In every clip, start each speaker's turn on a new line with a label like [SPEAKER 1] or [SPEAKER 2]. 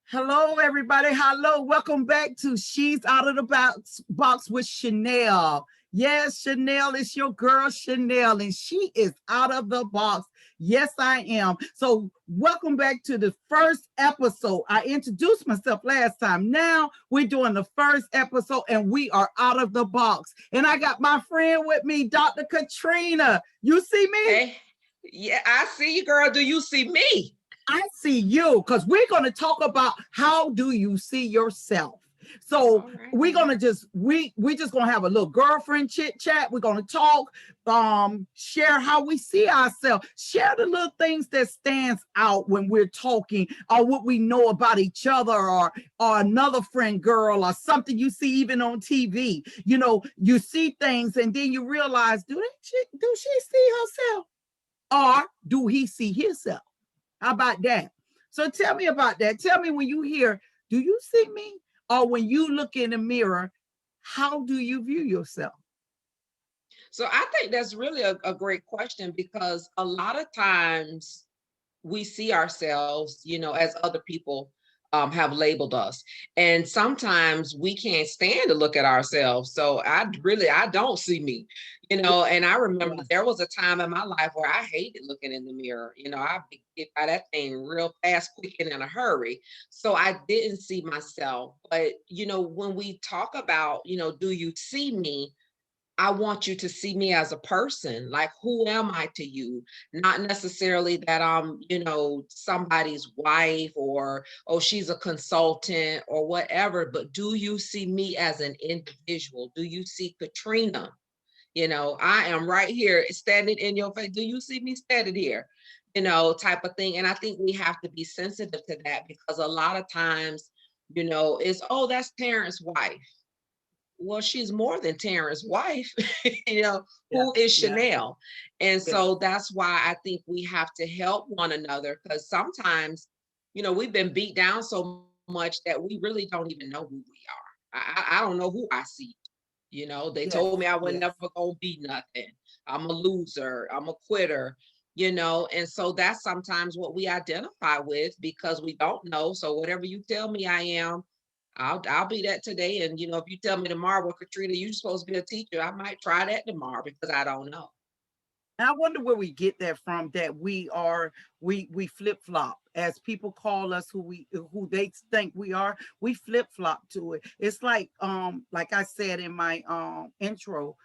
[SPEAKER 1] Hello, everybody. Hello. Welcome back to She's Out of the Box with Chanelle. Yes, Chanelle, it's your girl, Chanelle, and she is out of the box. Yes, I am. So welcome back to the first episode. I introduced myself last time. Now we're doing the first episode, and we are out of the box. And I got my friend with me, Dr. Katrina. You see me?
[SPEAKER 2] Hey, yeah, I see you, girl. Do you see me?
[SPEAKER 1] I see you, because we're going to talk about how do you see yourself. So
[SPEAKER 2] All right
[SPEAKER 1] we're
[SPEAKER 2] now.
[SPEAKER 1] gonna we just gonna have a little girlfriend chit chat. We're gonna talk, share how we see ourselves, share the little things that stands out when we're talking, or what we know about each other, or another friend girl, or something you see even on TV. You know, you see things and then you realize, do she see herself, or do he see himself? How about that? So tell me about that. Tell me, when you hear, do you see me? Or when you look in the mirror, how do you view yourself?
[SPEAKER 2] So I think that's really a great question because a lot of times we see ourselves, as other people have labeled us. And sometimes we can't stand to look at ourselves. So I don't see me, and I remember
[SPEAKER 1] Yes.
[SPEAKER 2] there was a time in my life where I hated looking in the mirror. I get by that thing real fast, quick, and in a hurry. So I didn't see myself. But, when we talk about, do you see me? I want you to see me as a person. Like, who am I to you? Not necessarily that I'm, somebody's wife or, oh, she's a consultant or whatever, but do you see me as an individual? Do you see Katrina? I am right here standing in your face. Do you see me standing here? Type of thing. And I think we have to be sensitive to that because a lot of times, it's, oh, that's Terrence's wife. Well, she's more than Terrence's wife,
[SPEAKER 1] Yeah.
[SPEAKER 2] who is
[SPEAKER 1] Yeah.
[SPEAKER 2] Chanelle? And
[SPEAKER 1] Yeah.
[SPEAKER 2] so that's why I think we have to help one another because sometimes, we've been beat down so much that we really don't even know who we are. I don't know who I see. They
[SPEAKER 1] Yes.
[SPEAKER 2] told me I was
[SPEAKER 1] Yes.
[SPEAKER 2] never gonna be nothing. I'm a loser. I'm a quitter. And so that's sometimes what we identify with because we don't know. So whatever you tell me I am, I'll be that today. And if you tell me tomorrow, well, Katrina, you're supposed to be a teacher, I might try that tomorrow because I don't know.
[SPEAKER 1] And I wonder where we get that from, that we flip flop, as people call us, who they think we are. We flip flop to it. It's like I said in my intro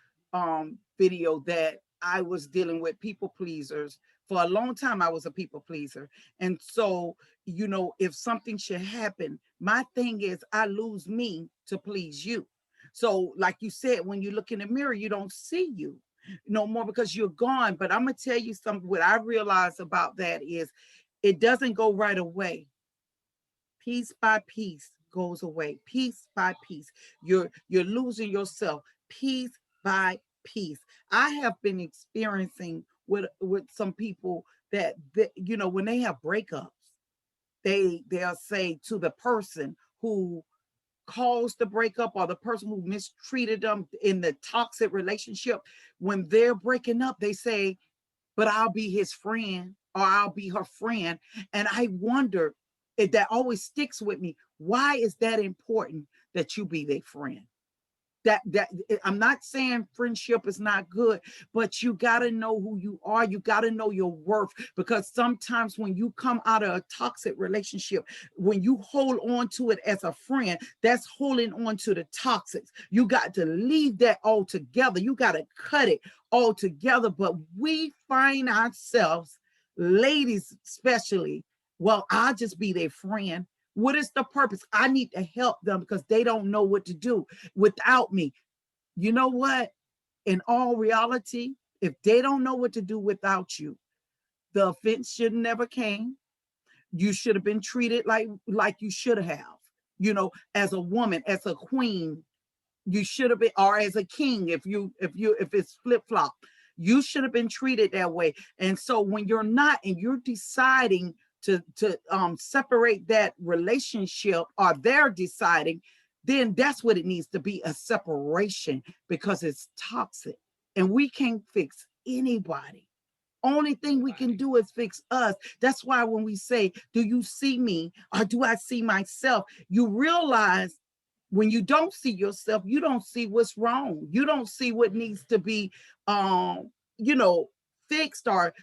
[SPEAKER 1] video, that I was dealing with people pleasers. For a long time I was a people pleaser. And so, if something should happen, my thing is I lose me to please you. So like you said, when you look in the mirror, you don't see you no more because you're gone. But I'm gonna tell you something. What I realize about that is, it doesn't go right away. Piece by piece goes away. Piece by piece, you're losing yourself. Piece by piece. I have been experiencing with some people that when they have breakups, they'll say to the person who caused the breakup, or the person who mistreated them in the toxic relationship, when they're breaking up, they say, but I'll be his friend, or I'll be her friend. And I wonder, if that always sticks with me, why is that important, that you be their friend? That I'm not saying friendship is not good, but you got to know who you are. You got to know your worth, because sometimes when you come out of a toxic relationship, when you hold on to it as a friend, that's holding on to the toxics. You got to leave that all together. You got to cut it all together. But we find ourselves, ladies especially, well, I'll just be their friend. What is the purpose? I need to help them because they don't know what to do without me. You know what? In all reality, if they don't know what to do without you, the offense should never came. You should have been treated like you should have. As a woman, as a queen, you should have been, or as a king, if it's flip flop, you should have been treated that way. And so when you're not, and you're deciding to separate that relationship, or they're deciding, then that's what it needs to be, a separation, because it's toxic, and we can't fix anybody. Only thing we can
[SPEAKER 2] Right.
[SPEAKER 1] do is fix us. That's why when we say, do you see me or do I see myself? You realize when you don't see yourself, you don't see what's wrong. You don't see what needs to be um, you know, fixed or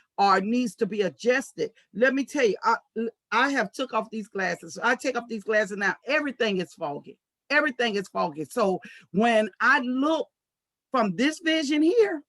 [SPEAKER 1] needs to be adjusted. Let me tell you, I have took off these glasses. I take off these glasses now. Everything is foggy. Everything is foggy. So when I look from this vision here,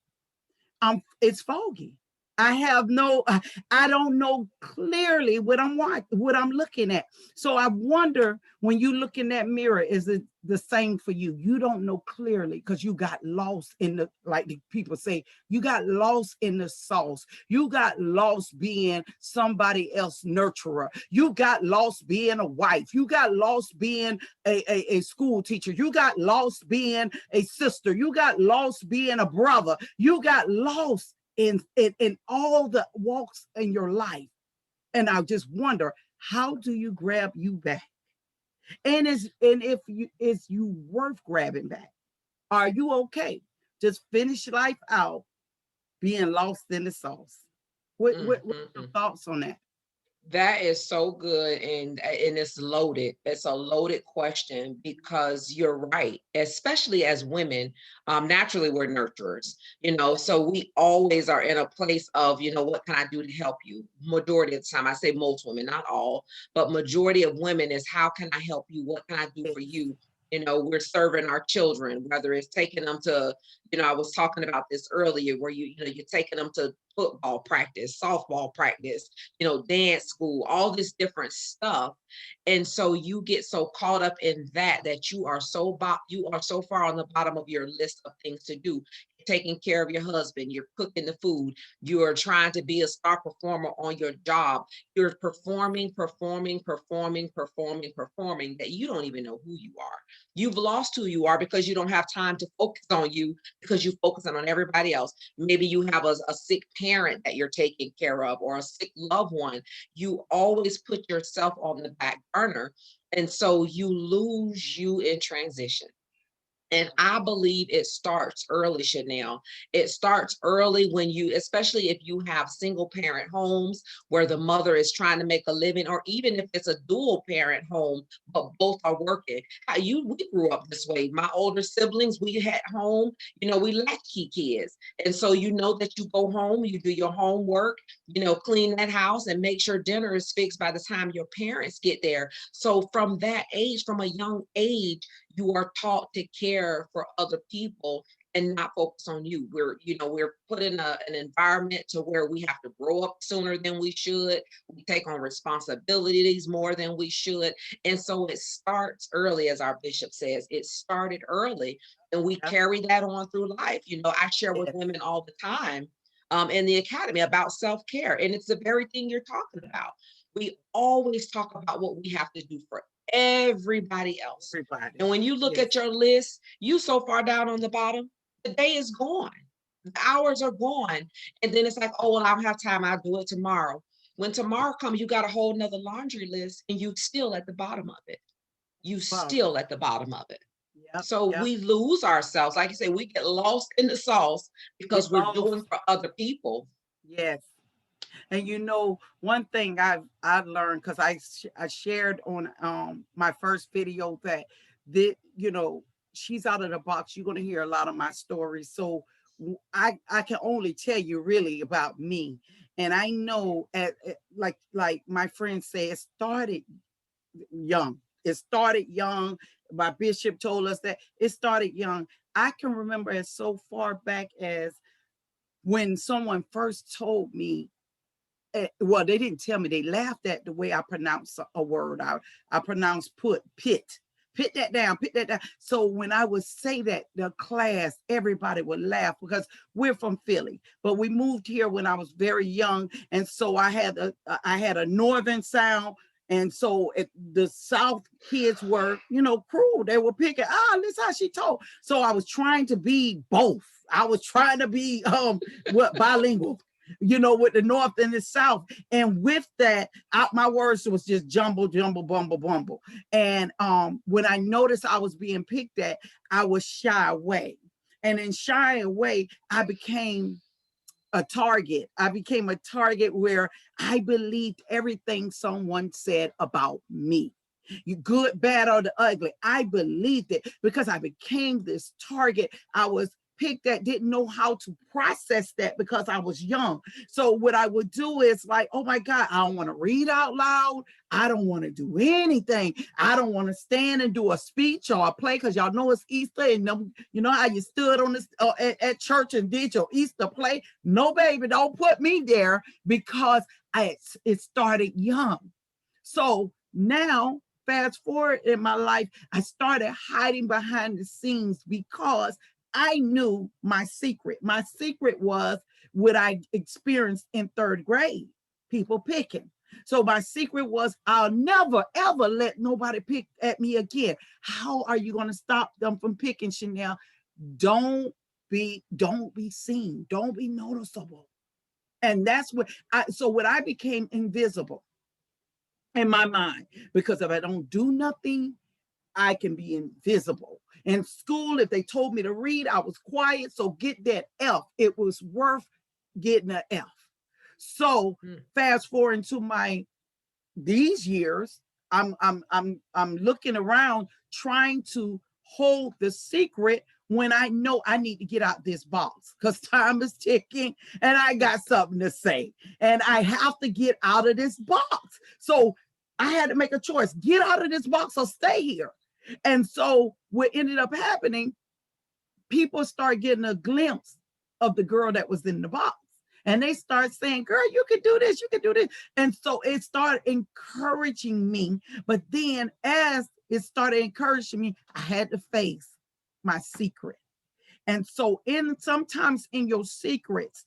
[SPEAKER 1] it's foggy. I have no, I don't know clearly what I'm looking at. So I wonder when you look in that mirror, is it the same for you? You don't know clearly because you got lost in the, like the people say, you got lost in the sauce. You got lost being somebody else nurturer. You got lost being a wife. You got lost being a school teacher. You got lost being a sister. You got lost being a brother. You got lost in all the walks in your life. And I just wonder, how do you grab you back? And if you is you worth grabbing back? Are you okay? Just finish life out being lost in the sauce. What are your
[SPEAKER 2] Mm-hmm.
[SPEAKER 1] thoughts on that?
[SPEAKER 2] That is so good, and it's loaded. It's a loaded question because you're right. Especially as women, naturally we're nurturers, so we always are in a place of, what can I do to help you? Majority of the time, I say most women, not all, but majority of women is how can I help you? What can I do for
[SPEAKER 1] Yes.
[SPEAKER 2] you? We're serving our children, whether it's taking them to, I was talking about this earlier, where you're taking them to football practice, softball practice, dance school, all this different stuff. And so you get so caught up in that you are so far on the bottom of your list of things to do. You're taking care of your husband, you're cooking the food, you're trying to be a star performer on your job. You're performing that you don't even know who you are. You've lost who you are because you don't have time to focus on you because you're focusing on everybody else. Maybe you have a sick parent that you're taking care of or a sick loved one. You always put yourself on the back burner. And so you lose you in transition. And I believe it starts early, Chanel. It starts early when especially if you have single parent homes where the mother is trying to make a living, or even if it's a dual parent home, but both are working. We grew up this way. My older siblings, we had home, we latchkey kids. And so that you go home, you do your homework, clean that house and make sure dinner is fixed by the time your parents get there. So from that age, from a young age, you are taught to care for other people and not focus on you. We're put in an environment to where we have to grow up sooner than we should. We take on responsibilities more than we should. And so it starts early, as our bishop says, it started early, and we
[SPEAKER 1] Yeah.
[SPEAKER 2] carry that on through life. I share with
[SPEAKER 1] Yes.
[SPEAKER 2] women all the time in the academy about self-care. And it's the very thing you're talking about. We always talk about what we have to do for everybody else.
[SPEAKER 1] Everybody.
[SPEAKER 2] And when you look at
[SPEAKER 1] Yes.
[SPEAKER 2] your list, you so far down on the bottom, the day is gone. The hours are gone. And then it's like, oh, well, I don't have time. I'll do it tomorrow. When tomorrow comes, you got a whole nother laundry list and you still at the bottom of it. You
[SPEAKER 1] Wow.
[SPEAKER 2] still at the bottom of it.
[SPEAKER 1] Yep.
[SPEAKER 2] So
[SPEAKER 1] Yep.
[SPEAKER 2] we lose ourselves. Like you say, we get lost in the sauce
[SPEAKER 1] Get
[SPEAKER 2] because we're doing
[SPEAKER 1] lost.
[SPEAKER 2] for other people.
[SPEAKER 1] Yes. And one thing I've learned because I shared on my first video that she's out of the box. You're gonna hear a lot of my stories. So I can only tell you really about me, and I know like my friends say, it started young. It started young. My bishop told us that it started young. I can remember it so far back as when someone first told me, well, they didn't tell me. They laughed at the way I pronounce a word. I pronounce pit that down, pit that down. So when I would say that, the class, everybody would laugh because we're from Philly, but we moved here when I was very young, and so I had a northern sound. And so the South kids were, cruel. They were picking, this how she told. So I was trying to be both. I was trying to be bilingual, with the North and the South. And with that, my words was just jumble, jumble, bumble, bumble. And when I noticed I was being picked at, I was shy away. And in shying away, I became a target. I became a target where I believed everything someone said about me. You good, bad, or the ugly. I believed it because I became this target. I was picked that didn't know how to process that because I was young. So what I would do is like, oh my God, I don't want to read out loud. I don't want to do anything. I don't want to stand and do a speech or a play because y'all know it's Easter and you know how you stood on this at church and did your Easter play. No, baby, don't put me there because it started young. So now, fast forward in my life, I started hiding behind the scenes because I knew my secret. My secret was what I experienced in third grade, people picking. So my secret was I'll never ever let nobody pick at me again. How are you going to stop them from picking, Chanelle? Don't be seen. Don't be noticeable. And that's what I became invisible in my mind, because if I don't do nothing, I can be invisible. In school, if they told me to read, I was quiet. So get that F. It was worth getting an F. So fast forward into my these years, I'm looking around trying to hold the secret when I know I need to get out this box because time is ticking and I got something to say and I have to get out of this box. So I had to make a choice, get out of this box or stay here. And so what ended up happening, people start getting a glimpse of the girl that was in the box. And they start saying, girl, you can do this, you can do this. And so it started encouraging me. But then as it started encouraging me, I had to face my secret. And so sometimes in your secrets,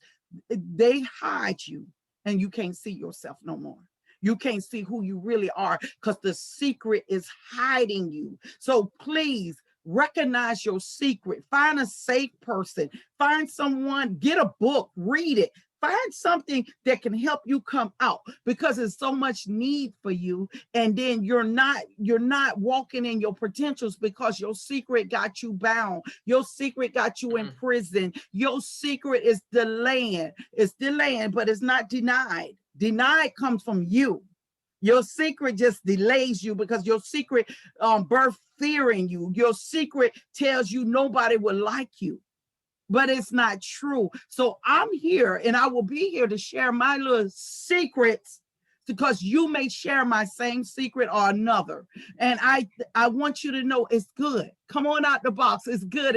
[SPEAKER 1] they hide you and you can't see yourself no more. You can't see who you really are because the secret is hiding you. So please recognize your secret. Find a safe person. Find someone, get a book, read it. Find something that can help you come out because there's so much need for you. And then you're not walking in your potentials because your secret got you bound. Your secret got you in prison. Your secret is delaying. It's delaying, but it's not denied. Denied comes from you. Your secret just delays you because your secret birth fear in you. Your secret tells you nobody will like you, but it's not true. So I'm here and I will be here to share my little secrets because you may share my same secret or another. And I want you to know it's good. Come on out the box. It's good.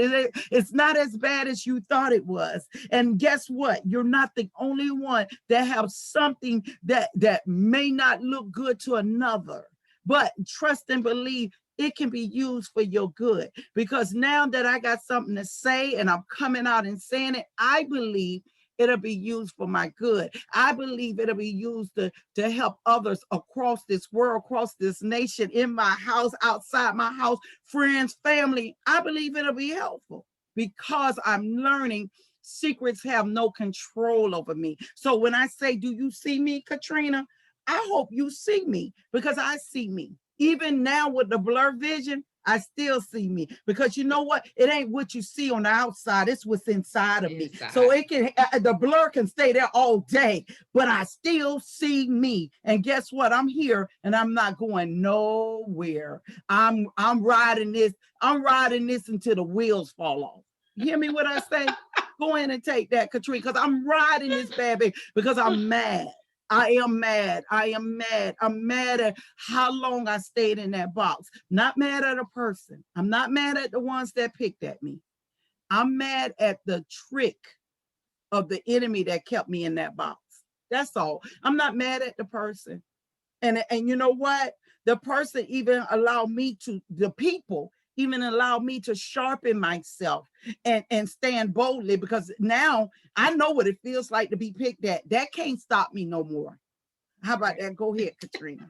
[SPEAKER 1] It's not as bad as you thought it was. And guess what? You're not the only one that have something that may not look good to another. But trust and believe it can be used for your good. Because now that I got something to say and I'm coming out and saying it, I believe it'll be used for my good. I believe it'll be used to help others across this world, across this nation, in my house, outside my house, friends, family. I believe it'll be helpful because I'm learning secrets have no control over me. So when I say, do you see me, Katrina? I hope you see me because I see me. Even now with the blur vision, I still see me because you know what? It ain't what you see on the outside. It's what's inside of me. So it can, the blur can stay there all day, but I still see me. And guess what? I'm here and I'm not going nowhere. I'm riding this. I'm riding this until the wheels fall off. You hear me what I say? Go in and take that, Katrina, because I'm riding this baby because I'm mad. I am mad. I am mad. I'm mad at how long I stayed in that box. Not mad at a person. I'm not mad at the ones that picked at me. I'm mad at the trick of the enemy that kept me in that box. That's all. I'm not mad at the person. And you know what? The person even allowed me to, the people even allowed me to sharpen myself and stand boldly because now I know what it feels like to be picked at. That can't stop me no more. How about that? Go ahead, Katrina.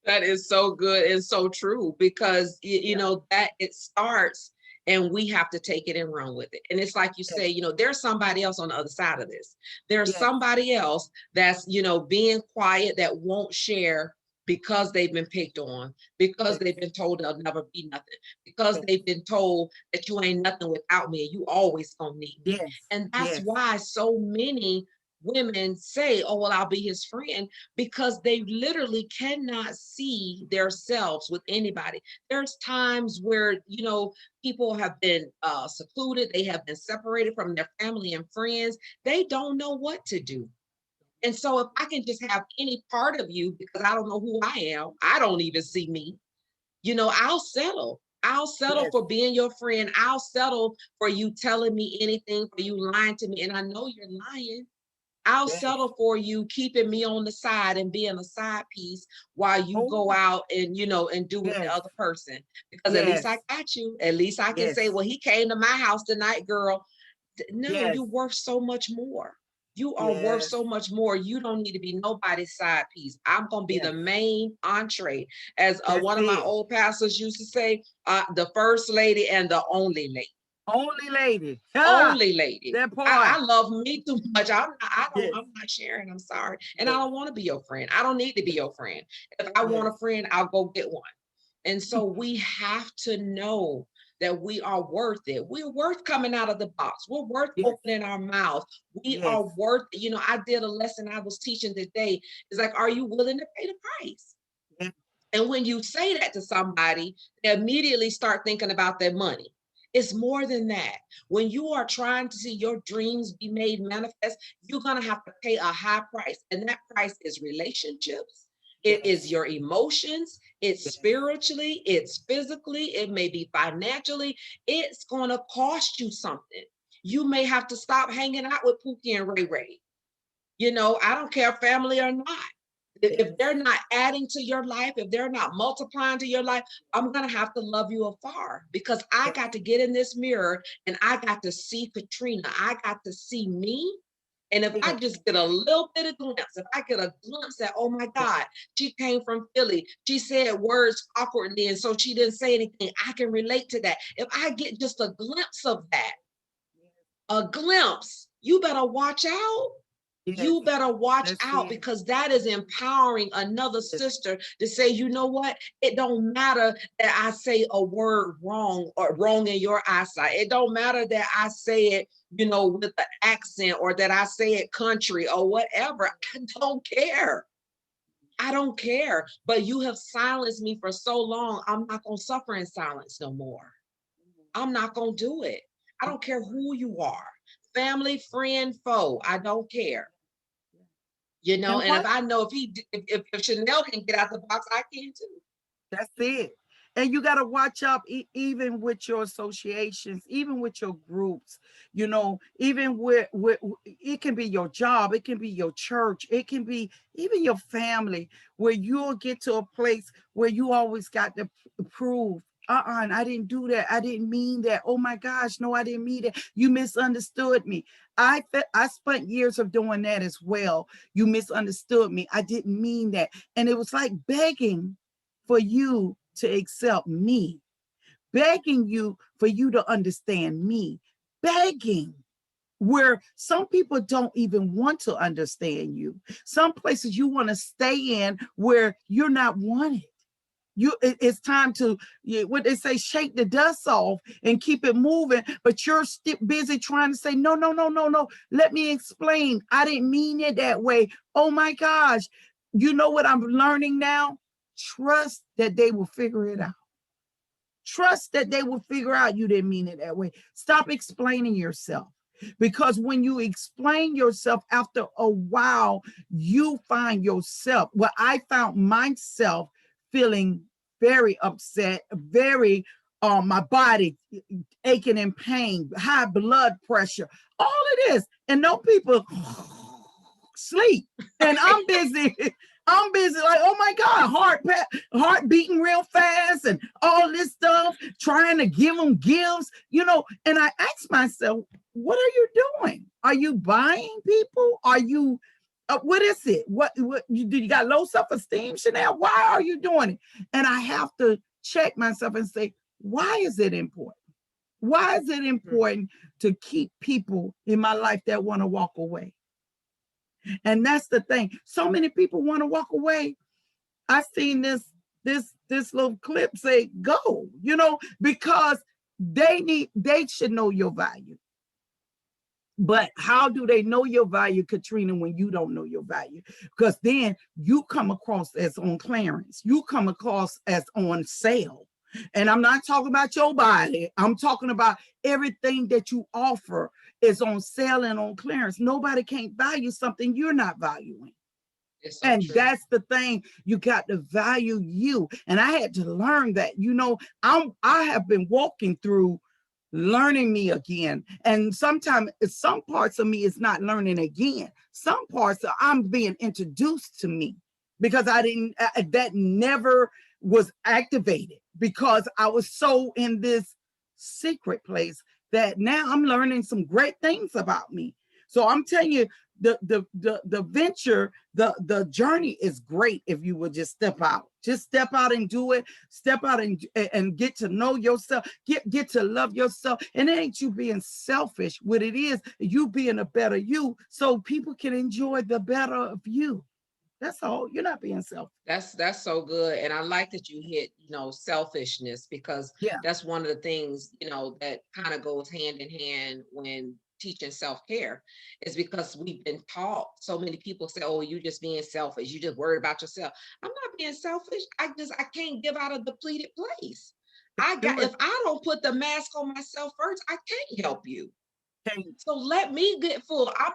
[SPEAKER 2] That is so good and so true because you
[SPEAKER 1] Yeah.
[SPEAKER 2] know that it starts and we have to take it and run with it. And it's like you say,
[SPEAKER 1] Yes.
[SPEAKER 2] you know, there's somebody else on the other side of this. There's
[SPEAKER 1] Yes.
[SPEAKER 2] somebody else that's, you know, being quiet that won't share because they've been picked on, because
[SPEAKER 1] Yes.
[SPEAKER 2] they've been told they'll never be nothing, because
[SPEAKER 1] Yes.
[SPEAKER 2] they've been told that you ain't nothing without me and you always gonna need me.
[SPEAKER 1] Yes.
[SPEAKER 2] And that's
[SPEAKER 1] Yes.
[SPEAKER 2] why so many women say, oh, well, I'll be his friend, because they literally cannot see themselves with anybody. There's times where, people have been secluded, they have been separated from their family and friends. They don't know what to do. And so if I can just have any part of you, because I don't know who I am, I don't even see me, I'll settle. I'll settle
[SPEAKER 1] Yes.
[SPEAKER 2] for being your friend. I'll settle for you telling me anything, for you lying to me. And I know you're lying. I'll
[SPEAKER 1] Yes.
[SPEAKER 2] settle for you keeping me on the side and being a side piece while you go
[SPEAKER 1] Oh,
[SPEAKER 2] out and, and do with the
[SPEAKER 1] yes.
[SPEAKER 2] other person. Because at least I
[SPEAKER 1] Yes.
[SPEAKER 2] got you. At least I can say,
[SPEAKER 1] Yes.
[SPEAKER 2] well, he came to my house tonight, girl. No,
[SPEAKER 1] Yes.
[SPEAKER 2] you're worth so much more. You are worth
[SPEAKER 1] Yes.
[SPEAKER 2] so much more. You don't need to be nobody's side piece. I'm going to be
[SPEAKER 1] Yes.
[SPEAKER 2] the main entree. As
[SPEAKER 1] That's
[SPEAKER 2] one of my
[SPEAKER 1] it.
[SPEAKER 2] old pastors used to say, the first lady and the only lady.
[SPEAKER 1] Only lady. Ah,
[SPEAKER 2] Only lady.
[SPEAKER 1] that
[SPEAKER 2] I
[SPEAKER 1] part.
[SPEAKER 2] love me too much.
[SPEAKER 1] Yes.
[SPEAKER 2] I'm not sharing. I'm sorry. And I
[SPEAKER 1] Yes.
[SPEAKER 2] don't want to be your friend. I don't need to be your friend. If I want
[SPEAKER 1] Yes.
[SPEAKER 2] a friend, I'll go get one. And so we have to know that we are worth it. We're worth coming out of the box. We're worth
[SPEAKER 1] Yes.
[SPEAKER 2] opening our mouth. We
[SPEAKER 1] Yes.
[SPEAKER 2] are worth, I did a lesson I was teaching today. It's like, are you willing to pay the price?
[SPEAKER 1] Yes.
[SPEAKER 2] And when you say that to somebody, they immediately start thinking about their money. It's more than that. When you are trying to see your dreams be made manifest, you're going to have to pay a high price. And that price is relationships, it is
[SPEAKER 1] Yes.
[SPEAKER 2] your emotions, it's
[SPEAKER 1] Yes.
[SPEAKER 2] spiritually, it's physically, it may be financially. It's going to cost you something. You may have to stop hanging out with Pookie and Ray Ray. I don't care family or not. If they're not adding to your life, if they're not multiplying to your life, I'm going to have to love you afar, because I
[SPEAKER 1] Yes.
[SPEAKER 2] got to get in this mirror and I got to see Katrina. I got to see me. And if I
[SPEAKER 1] Yes.
[SPEAKER 2] just get a little bit of glimpse, if I get a glimpse that, oh my
[SPEAKER 1] Yes.
[SPEAKER 2] God, she came from Philly, she said words awkwardly, and so she didn't say anything, I can relate to that. If I get just a glimpse of that, a glimpse, you better watch out.
[SPEAKER 1] Yes.
[SPEAKER 2] You better watch
[SPEAKER 1] That's
[SPEAKER 2] out,
[SPEAKER 1] it.
[SPEAKER 2] because that is empowering another
[SPEAKER 1] Yes.
[SPEAKER 2] sister to say, you know what? It don't matter that I say a word wrong or wrong in your eyesight. It don't matter that I say it, with an accent, or that I say it country or whatever. I don't care. I don't care. But you have silenced me for so long. I'm not going to suffer in silence no more. I'm not going to do it. I don't care who you are, family, friend, foe. I don't care.
[SPEAKER 1] And
[SPEAKER 2] And if
[SPEAKER 1] what?
[SPEAKER 2] I know if Chanelle can get out the box, I can too.
[SPEAKER 1] That's it. And you got to watch out, even with your associations, even with your groups, even with it can be your job, it can be your church, it can be even your family, where you'll get to a place where you always got to prove, I didn't do that. I didn't mean that. Oh my gosh, no, I didn't mean that. You misunderstood me. I spent years of doing that as well. You misunderstood me. I didn't mean that. And it was like begging for you to accept me, begging you for you to understand me, begging, where some people don't even want to understand you. Some places you want to stay in where you're not wanted. It's time to, what they say, shake the dust off and keep it moving, but you're still busy trying to say, no, no, no, no, no, let me explain, I didn't mean it that way. Oh my gosh, you know what I'm learning now? Trust that they will figure it out. Trust that they will figure out you didn't mean it that way. Stop explaining yourself, because when you explain yourself, after a while, you find yourself. Well, I found myself feeling very upset, very my body aching in pain, high blood pressure, all of this, and no people sleep, and I'm busy. I'm busy, like, oh my God, heart beating real fast and all this stuff, trying to give them gifts, And I ask myself, what are you doing? Are you buying people? Are you, what is it? You got low self-esteem, Chanelle? Why are you doing it? And I have to check myself and say, why is it important? Why is it important to keep people in my life that want to walk away? And that's the thing. So many people want to walk away, I seen this little clip say go, because they should know your value. But how do they know your value, Katrina, when you don't know your value? Because then you come across as on clearance, you come across as on sale. And I'm not talking about your body, I'm talking about everything that you offer is on sale and on clearance. Nobody can't value something you're not valuing.
[SPEAKER 2] It's so
[SPEAKER 1] And
[SPEAKER 2] true.
[SPEAKER 1] that's the thing. You got to value you. And I had to learn that. I have been walking through learning me again. And sometimes some parts of me is not learning again. Some parts I'm being introduced to me because I didn't that never was activated because I was so in this secret place that now I'm learning some great things about me. So I'm telling you, the venture, the journey is great if you would just step out and do it, step out and get to know yourself, get to love yourself. And it ain't you being selfish. What it is, you being a better you so people can enjoy the better of you. That's all. You're not being selfish.
[SPEAKER 2] That's so good. And I like that you hit, selfishness, because
[SPEAKER 1] Yeah.
[SPEAKER 2] that's one of the things, that kind of goes hand in hand when teaching self-care, is because we've been taught. So many people say, oh, you just being selfish, you just worried about yourself. I'm not being selfish. I can't give out a depleted place.
[SPEAKER 1] Do
[SPEAKER 2] If
[SPEAKER 1] it.
[SPEAKER 2] I don't put the mask on myself first, I can't help you.
[SPEAKER 1] Hey,
[SPEAKER 2] So let me get full. I'm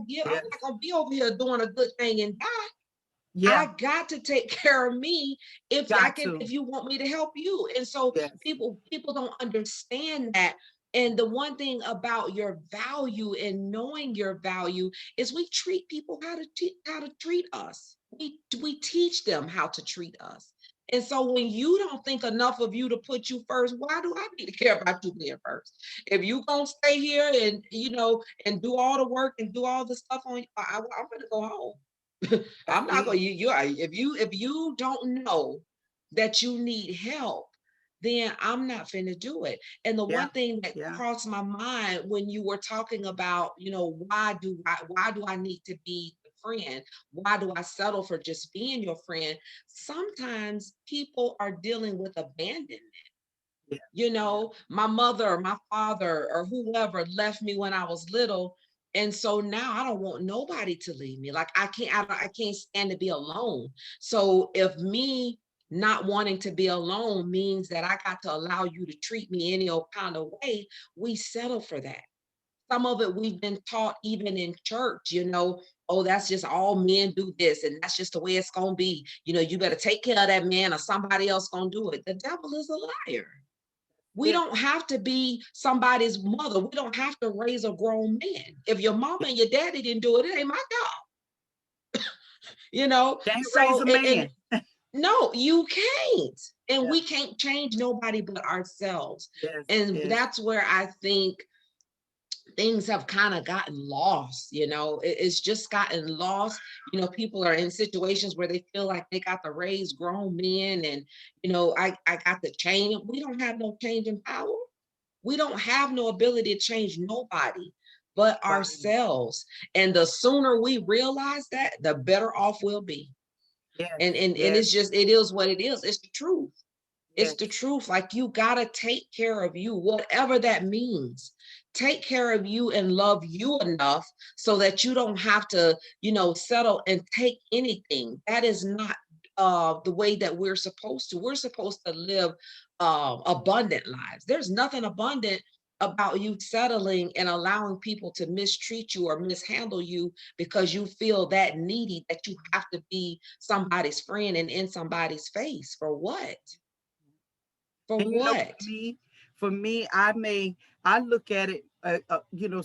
[SPEAKER 1] yes.
[SPEAKER 2] not gonna be over here doing a good thing and die. I
[SPEAKER 1] Yeah.
[SPEAKER 2] got to take care of me
[SPEAKER 1] Got to.
[SPEAKER 2] if you want me to help you. And so
[SPEAKER 1] Yes.
[SPEAKER 2] people don't understand that. And the one thing about your value and knowing your value is we treat people how to treat us. We teach them how to treat us. And so when you don't think enough of you to put you first, why do I need to care about you being first? If you gonna stay here and and do all the work and do all the stuff I'm gonna go home.
[SPEAKER 1] That's
[SPEAKER 2] I'm not
[SPEAKER 1] it.
[SPEAKER 2] going. If you don't know that you need help, then I'm not finna do it. And the
[SPEAKER 1] Yeah.
[SPEAKER 2] one thing that
[SPEAKER 1] Yeah.
[SPEAKER 2] crossed my mind when you were talking about, why do I need to be the friend? Why do I settle for just being your friend? Sometimes people are dealing with abandonment.
[SPEAKER 1] Yeah. Yeah.
[SPEAKER 2] My mother or my father or whoever left me when I was little. And so now I don't want nobody to leave me. Like I can't stand to be alone. So if me not wanting to be alone means that I got to allow you to treat me any old kind of way, we settle for that. Some of it we've been taught even in church, oh, that's just all men do this, and that's just the way it's gonna be. You better take care of that man or somebody else gonna do it. The devil is a liar. We
[SPEAKER 1] Yeah.
[SPEAKER 2] don't have to be somebody's mother. We don't have to raise a grown man. If your mama and your daddy didn't do it, it ain't my job. You know,
[SPEAKER 1] They ain't raise
[SPEAKER 2] so
[SPEAKER 1] a
[SPEAKER 2] and
[SPEAKER 1] man.
[SPEAKER 2] no, you can't. And
[SPEAKER 1] Yeah.
[SPEAKER 2] we can't change nobody but ourselves.
[SPEAKER 1] Yes.
[SPEAKER 2] And
[SPEAKER 1] Yes.
[SPEAKER 2] that's where I think things have kind of gotten lost. It's just gotten lost. People are in situations where they feel like they got to raise grown men, and I got to change. We don't have no changing power. We don't have no ability to change nobody but
[SPEAKER 1] Right.
[SPEAKER 2] ourselves. And the sooner we realize that, the better off we'll be.
[SPEAKER 1] Yes.
[SPEAKER 2] And
[SPEAKER 1] Yes.
[SPEAKER 2] it is what it is. It's the truth. It's
[SPEAKER 1] Yes.
[SPEAKER 2] the truth. Like, you gotta take care of you, whatever that means. Take care of you and love you enough so that you don't have to, settle and take anything. That is not the way that we're supposed to. We're supposed to live abundant lives. There's nothing abundant about you settling and allowing people to mistreat you or mishandle you because you feel that needy that you have to be somebody's friend and in somebody's face. For what? For
[SPEAKER 1] And
[SPEAKER 2] what?
[SPEAKER 1] for me, I look at it.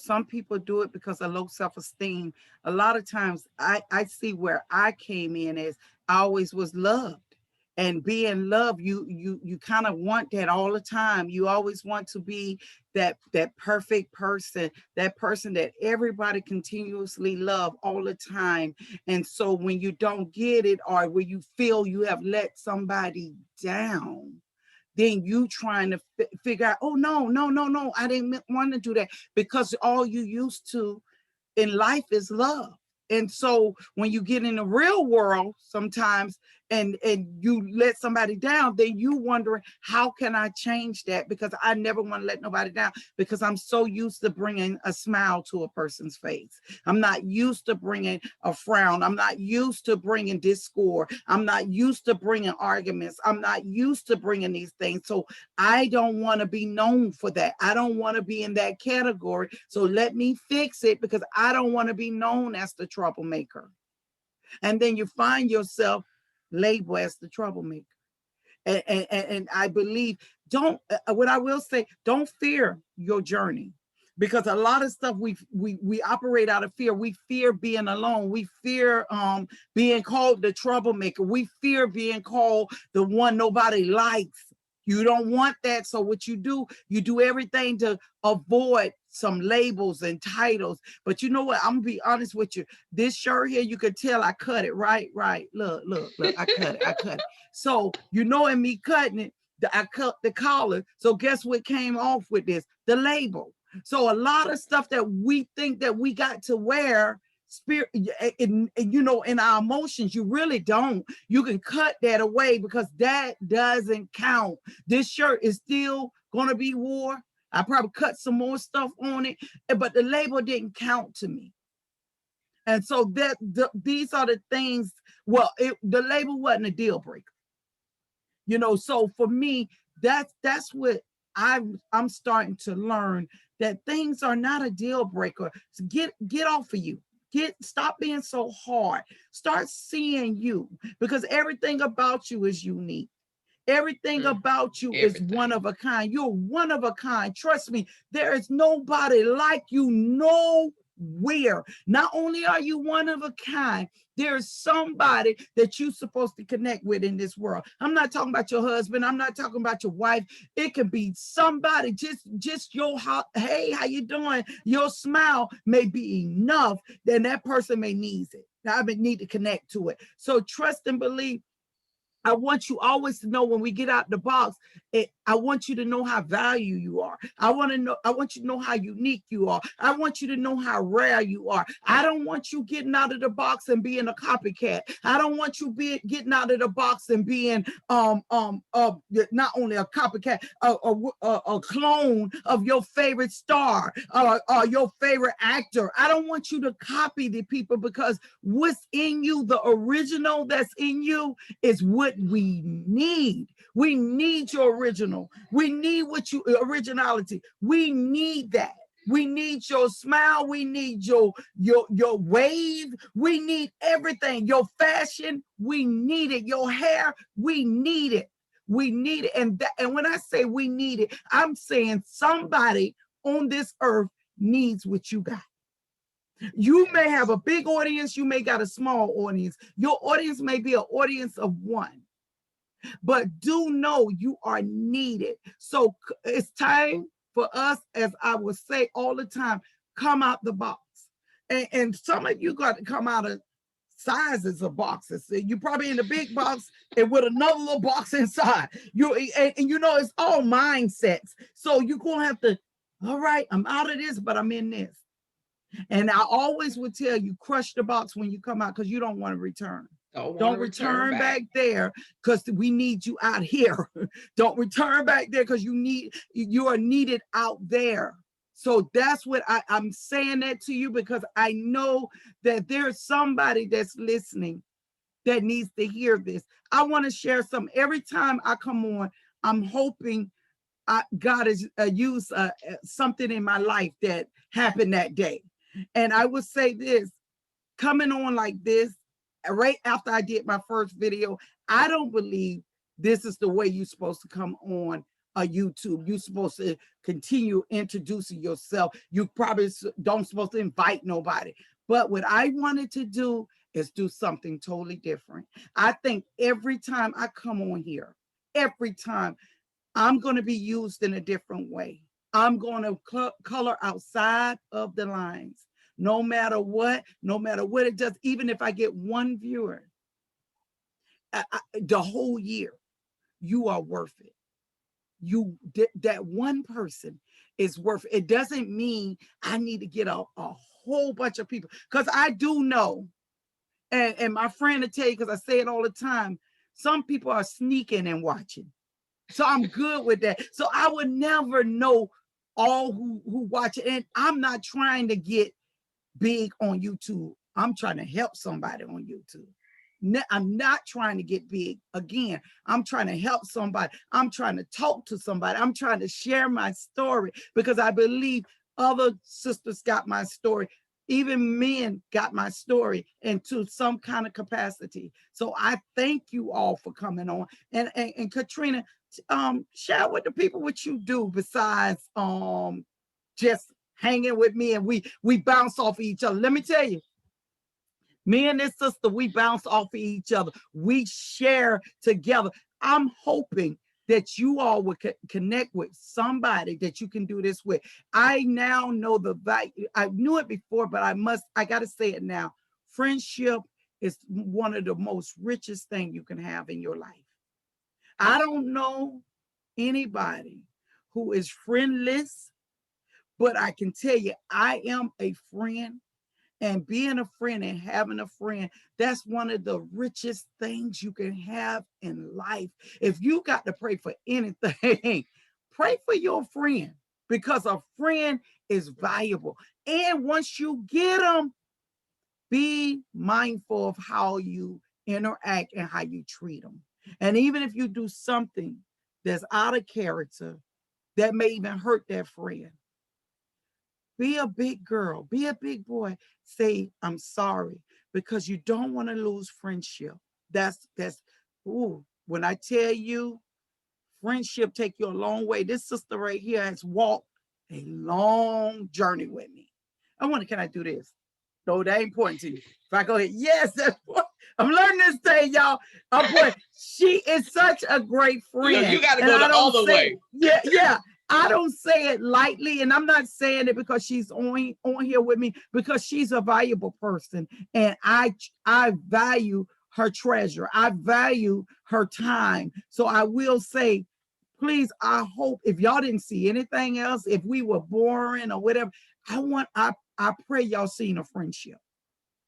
[SPEAKER 1] Some people do it because of low self-esteem. A lot of times, I see where I came in as I always was loved, and being loved, you kind of want that all the time. You always want to be that perfect person, that person that everybody continuously love all the time. And so when you don't get it, or when you feel you have let somebody down, then you trying to figure out, oh no, no, no, no, I didn't want to do that, because all you used to in life is love. And so when you get in the real world sometimes, and you let somebody down, then you wondering, how can I change that? Because I never want to let nobody down, because I'm so used to bringing a smile to a person's face. I'm not used to bringing a frown. I'm not used to bringing discord. I'm not used to bringing arguments. I'm not used to bringing these things. So I don't want to be known for that. I don't want to be in that category. So let me fix it, because I don't want to be known as the troublemaker. And then you find yourself labeled as the troublemaker. And I believe, don't, what I will say, don't fear your journey, because a lot of stuff we operate out of fear. We fear being alone. We fear being called the troublemaker. We fear being called the one nobody likes. You don't want that. So what you do everything to avoid some labels and titles. But you know what? I'm gonna be honest with you. This shirt here, you could tell I cut it, right? Right. Look, I cut it. I cut it. So, in me cutting it, I cut the collar. So guess what came off with this? The label. So a lot of stuff that we think that we got to wear, spirit, in our emotions, you really don't. You can cut that away, because that doesn't count. This shirt is still gonna be wore. I probably cut some more stuff on it, but the label didn't count to me. And so these are the things. Well, the label wasn't a deal breaker. So for me, that's what I'm starting to learn, that things are not a deal breaker. So get off of you. Stop being so hard. Start seeing you, because everything about you is unique. Everything about you is one of a kind. You're one of a kind. Trust me, there is nobody like you nowhere. Not only are you one of a kind, there's somebody that you're supposed to connect with in this world. I'm not talking about your husband. I'm not talking about your wife. It could be somebody, just your, hey, how you doing? Your smile may be enough. Then that person may need it. I may need to connect to it. So trust and believe. I want you always to know, when we get out the box, I want you to know how valuable you are. I want you to know how unique you are. I want you to know how rare you are. I don't want you getting out of the box and being a copycat. I don't want you getting out of the box and being not only a copycat, a clone of your favorite star, or your favorite actor. I don't want you to copy the people, because what's in you, the original that's in you, is what we need. We need your original. We need originality. We need that. We need your smile. We need your wave. We need everything. Your fashion, we need it. Your hair, we need it. We need it. And when I say we need it, I'm saying somebody on this earth needs what you got. You may have a big audience. You may got a small audience. Your audience may be an audience of one. But do know you are needed. So it's time for us, as I would say all the time, come out the box. And some of you got to come out of sizes of boxes. So you're probably in the big box and with another little box inside. And it's all mindsets. So you're going to have to, all right, I'm out of this, but I'm in this. And I always would tell you, crush the box when you come out, because you don't want to return. Don't return back there, because we need you out here. Don't return back there, because you are needed out there. So that's what I'm saying that to you, because I know that there's somebody that's listening that needs to hear this. I want to share some. Every time I come on, I'm hoping God has used something in my life that happened that day. And I would say this, coming on like this, right after I did my first video, I don't believe this is the way you're supposed to come on a YouTube. You're supposed to continue introducing yourself. You probably don't supposed to invite nobody. But what I wanted to do is do something totally different. I think every time I come on here, every time, I'm going to be used in a different way. I'm going to color outside of the lines. No matter what it does, even if I get one viewer, the whole year, you are worth it. That one person is worth it. It doesn't mean I need to get a whole bunch of people, because I do know, and my friend will tell you, because I say it all the time, Some people are sneaking and watching. So I'm good with that. So I would never know all who watch it. And I'm not trying to get big on YouTube. I'm trying to help somebody on YouTube. I'm not trying to get big. Again, I'm trying to help somebody. I'm trying to talk to somebody. I'm trying to share my story because I believe other sisters got my story. Even men got my story into some kind of capacity. So I thank you all for coming on. And Katrina, share with the people what you do besides just hanging with me, and we bounce off of each other. Let me tell you, me and this sister, we bounce off of each other. We share together. I'm hoping that you all would connect with somebody that you can do this with. I now know the value. I knew it before, but I got to say it now. Friendship is one of the most richest thing you can have in your life. I don't know anybody who is friendless, but I can tell you, I am a friend. And being a friend and having a friend, that's one of the richest things you can have in life. If you got to pray for anything, pray for your friend, because a friend is valuable. And once you get them, be mindful of how you interact and how you treat them. And even if you do something that's out of character, that may even hurt that friend, be a big girl, be a big boy. Say, I'm sorry, because you don't want to lose friendship. That's ooh, when I tell you, friendship take you a long way. This sister right here has walked a long journey with me. I wonder, can I do this? No, that ain't important to you. If I go ahead, yes, that's what I'm learning this thing, y'all. I'm boy, she is such a great
[SPEAKER 2] Look,
[SPEAKER 1] friend.
[SPEAKER 2] you got to
[SPEAKER 1] And
[SPEAKER 2] go
[SPEAKER 1] I
[SPEAKER 2] the
[SPEAKER 1] don't
[SPEAKER 2] other
[SPEAKER 1] say,
[SPEAKER 2] way.
[SPEAKER 1] yeah, yeah. I don't say it lightly, and I'm not saying it because she's on here with me, because she's a valuable person, and I value her treasure. I value her time. So I will say, please, I hope if y'all didn't see anything else, if we were boring or whatever, I pray y'all seen a friendship.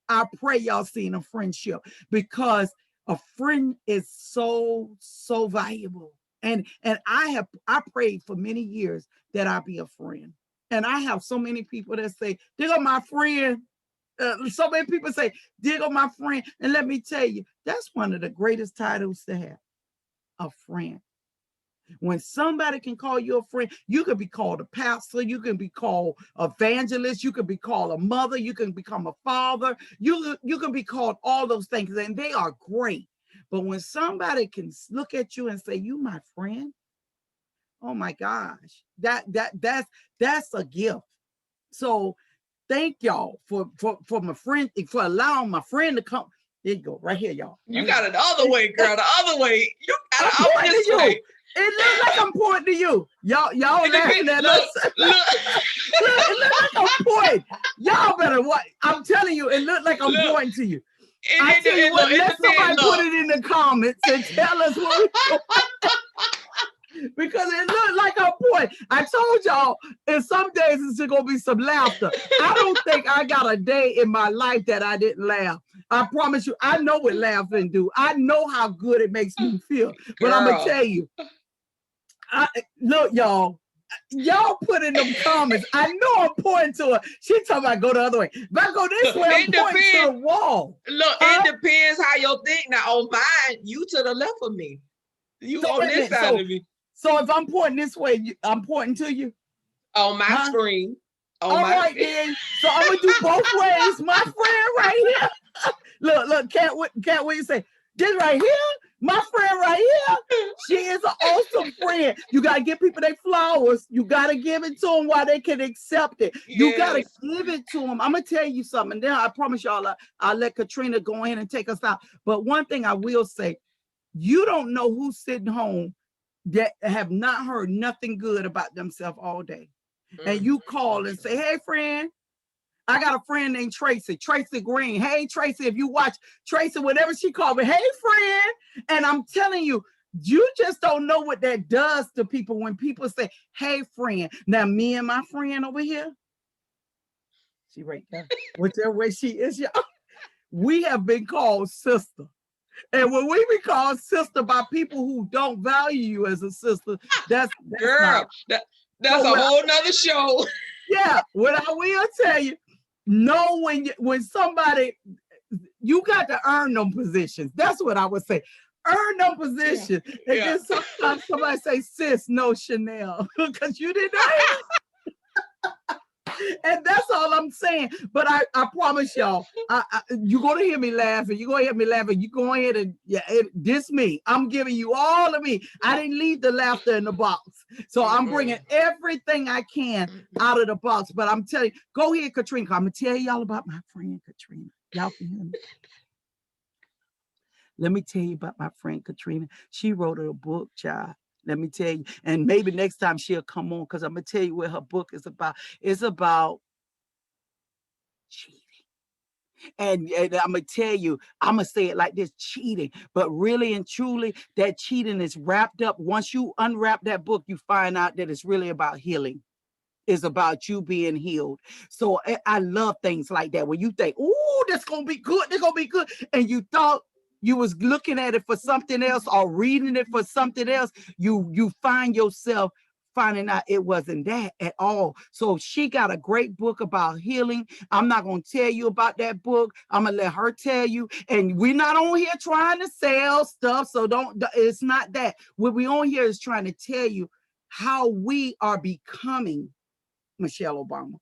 [SPEAKER 1] I pray y'all seen a friendship, because a friend is so valuable. And I prayed for many years that I be a friend. And I have so many people that say, "There go my friend." So many people say, "There go my friend." And let me tell you, that's one of the greatest titles to have, a friend. When somebody can call you a friend, you could be called a pastor, you can be called evangelist, you can be called a mother, you can become a father, you can be called all those things, and they are great. But when somebody can look at you and say, "You my friend," oh my gosh, that's a gift. So thank y'all for my friend, for allowing my friend to come. There you go, right here, y'all.
[SPEAKER 2] You
[SPEAKER 1] Right here.
[SPEAKER 2] got it the other way, girl. The other way. You got
[SPEAKER 1] I'm
[SPEAKER 2] it over
[SPEAKER 1] pointing to
[SPEAKER 2] this
[SPEAKER 1] you.
[SPEAKER 2] way.
[SPEAKER 1] It looks like I'm pointing to you. Y'all
[SPEAKER 2] And the
[SPEAKER 1] laughing at
[SPEAKER 2] look,
[SPEAKER 1] us.
[SPEAKER 2] look,
[SPEAKER 1] Look, it look like I'm pointing. Y'all better what? I'm telling you, it looked like I'm
[SPEAKER 2] look.
[SPEAKER 1] pointing to you.
[SPEAKER 2] And
[SPEAKER 1] I
[SPEAKER 2] it,
[SPEAKER 1] tell you
[SPEAKER 2] it, look,
[SPEAKER 1] what,
[SPEAKER 2] it
[SPEAKER 1] let
[SPEAKER 2] depends.
[SPEAKER 1] somebody put
[SPEAKER 2] Look,
[SPEAKER 1] it in the comments and tell us what we doing. Because it looked like I'm pointing. I told y'all, in some days it's gonna be some laughter. I don't think I got a day in my life that I didn't laugh. I promise you, I know what laughing do. I know how good it makes me feel. But I'm gonna
[SPEAKER 2] girl.
[SPEAKER 1] tell you, look, y'all put in them comments. I know I'm pointing to her. She talking about go the other way. If I go this
[SPEAKER 2] Look,
[SPEAKER 1] way, I'm
[SPEAKER 2] it
[SPEAKER 1] pointing to the
[SPEAKER 2] depends.
[SPEAKER 1] wall.
[SPEAKER 2] Look,
[SPEAKER 1] Huh?
[SPEAKER 2] it depends how you think. Now, on mine, you to the left of me. You
[SPEAKER 1] So
[SPEAKER 2] on
[SPEAKER 1] wait a
[SPEAKER 2] this
[SPEAKER 1] minute.
[SPEAKER 2] side of me.
[SPEAKER 1] So if I'm pointing this way, I'm pointing to you.
[SPEAKER 2] On my
[SPEAKER 1] Huh?
[SPEAKER 2] screen. On
[SPEAKER 1] All
[SPEAKER 2] my
[SPEAKER 1] right
[SPEAKER 2] screen.
[SPEAKER 1] then. So I'm gonna do both ways. My friend right here. Look, can't wait to say this right here. My friend right here. She is an awesome friend. You gotta give people their flowers. You gotta give it to them while they can accept it. You gotta
[SPEAKER 2] Yes.
[SPEAKER 1] give it to them. I'm gonna tell you something. Then I promise y'all, I'll let Katrina go in and take us out. But one thing I will say, you don't know who's sitting home that have not heard nothing good about themselves all day. And you
[SPEAKER 2] So
[SPEAKER 1] call and
[SPEAKER 2] true.
[SPEAKER 1] say, "Hey, friend, I got a friend named Tracy, Tracy Green. Hey, Tracy, if you watch Tracy, whatever she called me, hey, friend." And I'm telling you, you just don't know what that does to people when people say, "Hey, friend." Now, me and my friend over here, she right there, whichever way she is, y'all, we have been called sister. And when we be called sister by people who don't value you as a sister, that's not.
[SPEAKER 2] Girl, that's
[SPEAKER 1] So
[SPEAKER 2] a whole nother show.
[SPEAKER 1] yeah, what I will tell you, know when somebody, you got to earn them positions. That's what I would say. Earn them
[SPEAKER 2] Yeah,
[SPEAKER 1] positions. And
[SPEAKER 2] yeah.
[SPEAKER 1] then sometimes somebody say, sis, no Chanel. Because you didn't know. And that's all I'm saying. But I promise y'all, you're gonna hear me laughing. You're gonna hear me laughing. You go ahead and yeah, this me. I'm giving you all of me. I didn't leave the laughter in the box, so I'm bringing
[SPEAKER 2] Mm-mm.
[SPEAKER 1] everything I can
[SPEAKER 2] Mm-mm.
[SPEAKER 1] out of the box. But I'm telling you, go ahead, Katrina. I'm gonna tell y'all about my friend Katrina. Y'all can hear me. Let me tell you about my friend Katrina. She wrote a book, child. Let me tell you, and maybe next time she'll come on because I'm gonna tell you what her book is about. It's about cheating. And I'm gonna tell you, I'm gonna say it like this: cheating. But really and truly, that cheating is wrapped up. Once you unwrap that book, you find out that it's really about healing. It's about you being healed. So I love things like that. When you think, "Ooh, that's gonna be good. That's gonna be good," and you thought you was looking at it for something else or reading it for something else, you find yourself finding out it wasn't that at all. So she got a great book about healing. I'm not going to tell you about that book. I'm going to let her tell you. And we're not on here trying to sell stuff. So don't, it's not that. What we on here is trying to tell you how we are becoming Michelle Obama,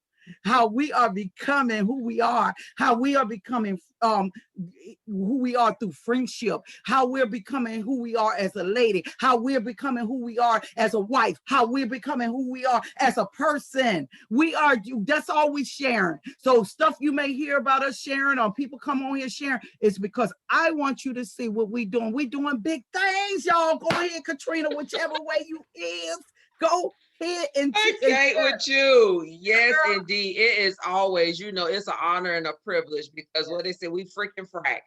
[SPEAKER 1] how we are becoming who we are, how we are becoming who we are through friendship, how we're becoming who we are as a lady, how we're becoming who we are as a wife, how we're becoming who we are as a person. We are, that's all we sharing. So stuff you may hear about us sharing or people come on here sharing is because I want you to see what we doing. We doing big things, y'all. Go ahead, Katrina, whichever way you is. Go ahead
[SPEAKER 2] I
[SPEAKER 1] and
[SPEAKER 2] can't
[SPEAKER 1] share.
[SPEAKER 2] with you. Yes, indeed. It is always, it's an honor and a privilege because what they say, we freaking frack.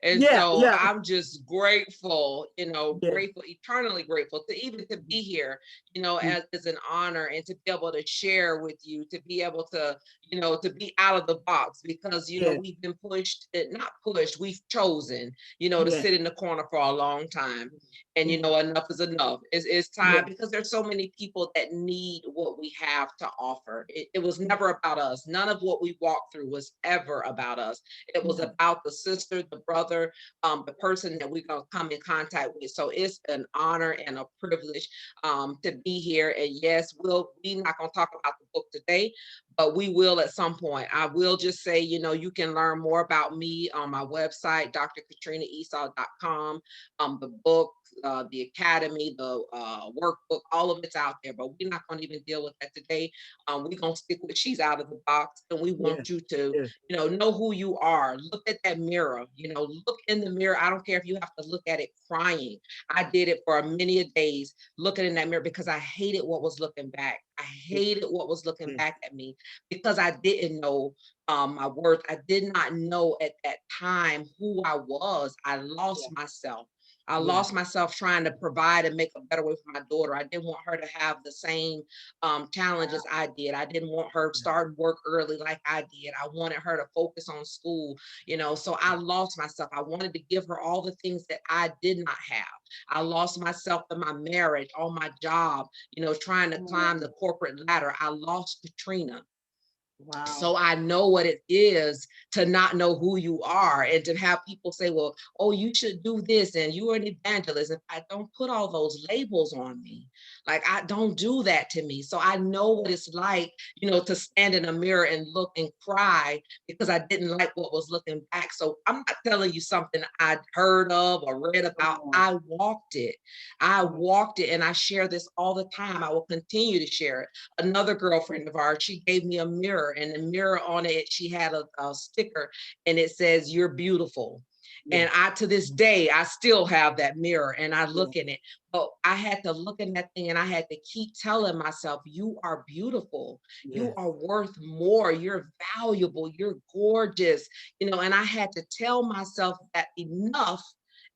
[SPEAKER 2] And
[SPEAKER 1] Yeah,
[SPEAKER 2] so
[SPEAKER 1] yeah,
[SPEAKER 2] I'm just grateful,
[SPEAKER 1] yeah,
[SPEAKER 2] grateful, eternally grateful to even to be here,
[SPEAKER 1] yeah,
[SPEAKER 2] as an honor and to be able to share with you, to be able to, to be out of the box because,
[SPEAKER 1] yeah,
[SPEAKER 2] we've been pushed, not pushed, we've chosen, to
[SPEAKER 1] yeah,
[SPEAKER 2] sit in the corner for a long time. And
[SPEAKER 1] yeah,
[SPEAKER 2] enough is enough. It's
[SPEAKER 1] yeah,
[SPEAKER 2] time because there's so many people that need what we have to offer. It was never about us. None of what we walked through was ever about us. It was
[SPEAKER 1] yeah,
[SPEAKER 2] about the sister, the brother, the person that we're gonna come in contact with. So it's an honor and a privilege to be here. And yes, we're not gonna talk about the book today, but we will at some point. I will just say, you can learn more about me on my website, drkatrinaesau.com. The book, the academy, the workbook, all of it's out there, but we're not going to even deal with that today. We're going to stick with she's out of the box, and we
[SPEAKER 1] yeah,
[SPEAKER 2] want you to,
[SPEAKER 1] yeah,
[SPEAKER 2] know who you are. Look at that mirror, look in the mirror. I don't care if you have to look at it crying. I did it for many a days, looking in that mirror because I hated what was looking back. I hated what was looking
[SPEAKER 1] yeah,
[SPEAKER 2] back at me because I didn't know my worth. I did not know at that time who I was. I lost myself. I
[SPEAKER 1] yeah,
[SPEAKER 2] lost myself trying to provide and make a better way for my daughter. I didn't want her to have the same challenges I did. I didn't want her starting work early like I did. I wanted her to focus on school, so I lost myself. I wanted to give her all the things that I did not have. I lost myself in my marriage, on my job, trying to climb the corporate ladder. I lost Katrina.
[SPEAKER 1] wow.
[SPEAKER 2] So I know what it is to not know who you are and to have people say, well, oh, you should do this and you are an evangelist. And I don't put all those labels on me. Like I don't do that to me. So I know what it's like, to stand in a mirror and look and cry because I didn't like what was looking back. So I'm not telling you something I'd heard of or read
[SPEAKER 1] Come
[SPEAKER 2] about.
[SPEAKER 1] on.
[SPEAKER 2] I walked it. I
[SPEAKER 1] Come on.
[SPEAKER 2] walked it and I share this all the time. I will continue to share it. Another girlfriend of ours, she gave me a mirror, and the mirror on it, she had a sticker and it says, "You're beautiful."
[SPEAKER 1] Yeah,
[SPEAKER 2] And I, to this day, I still have that mirror and I
[SPEAKER 1] yeah,
[SPEAKER 2] look in it. But I had to look in that thing and I had to keep telling myself, you are beautiful. You
[SPEAKER 1] yes.
[SPEAKER 2] are worth more. You're valuable. You're gorgeous. And I had to tell myself that enough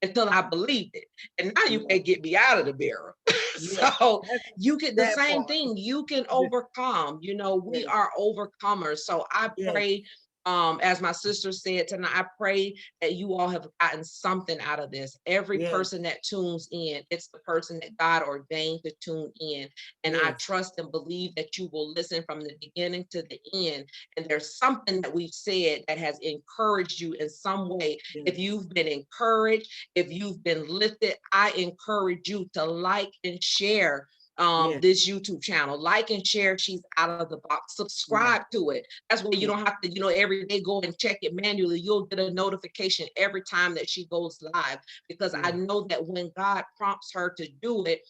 [SPEAKER 2] until I believed it. And now you
[SPEAKER 1] Yeah,
[SPEAKER 2] can't get me out of the mirror.
[SPEAKER 1] yeah.
[SPEAKER 2] So
[SPEAKER 1] That's
[SPEAKER 2] you get the
[SPEAKER 1] that
[SPEAKER 2] same
[SPEAKER 1] part.
[SPEAKER 2] thing. You can
[SPEAKER 1] Yeah,
[SPEAKER 2] overcome. We
[SPEAKER 1] yeah,
[SPEAKER 2] are overcomers. So I
[SPEAKER 1] yes,
[SPEAKER 2] pray As my sister said tonight, I pray that you all have gotten something out of this. Every
[SPEAKER 1] Yes,
[SPEAKER 2] person that tunes in, it's the person that God ordained to tune in. And I
[SPEAKER 1] yes,
[SPEAKER 2] trust and believe that you will listen from the beginning to the end. And there's something that we've said that has encouraged you in some way. If
[SPEAKER 1] yes,
[SPEAKER 2] you've been encouraged, if you've been lifted, I encourage you to like and share
[SPEAKER 1] yes,
[SPEAKER 2] this YouTube channel. Like and share She's Out of the Box.
[SPEAKER 1] yes,
[SPEAKER 2] Subscribe to it. That's why you
[SPEAKER 1] yes,
[SPEAKER 2] don't have to, every day go and check it manually. You'll get a notification every time that she goes live, because I
[SPEAKER 1] yes,
[SPEAKER 2] know that when God prompts her to do it,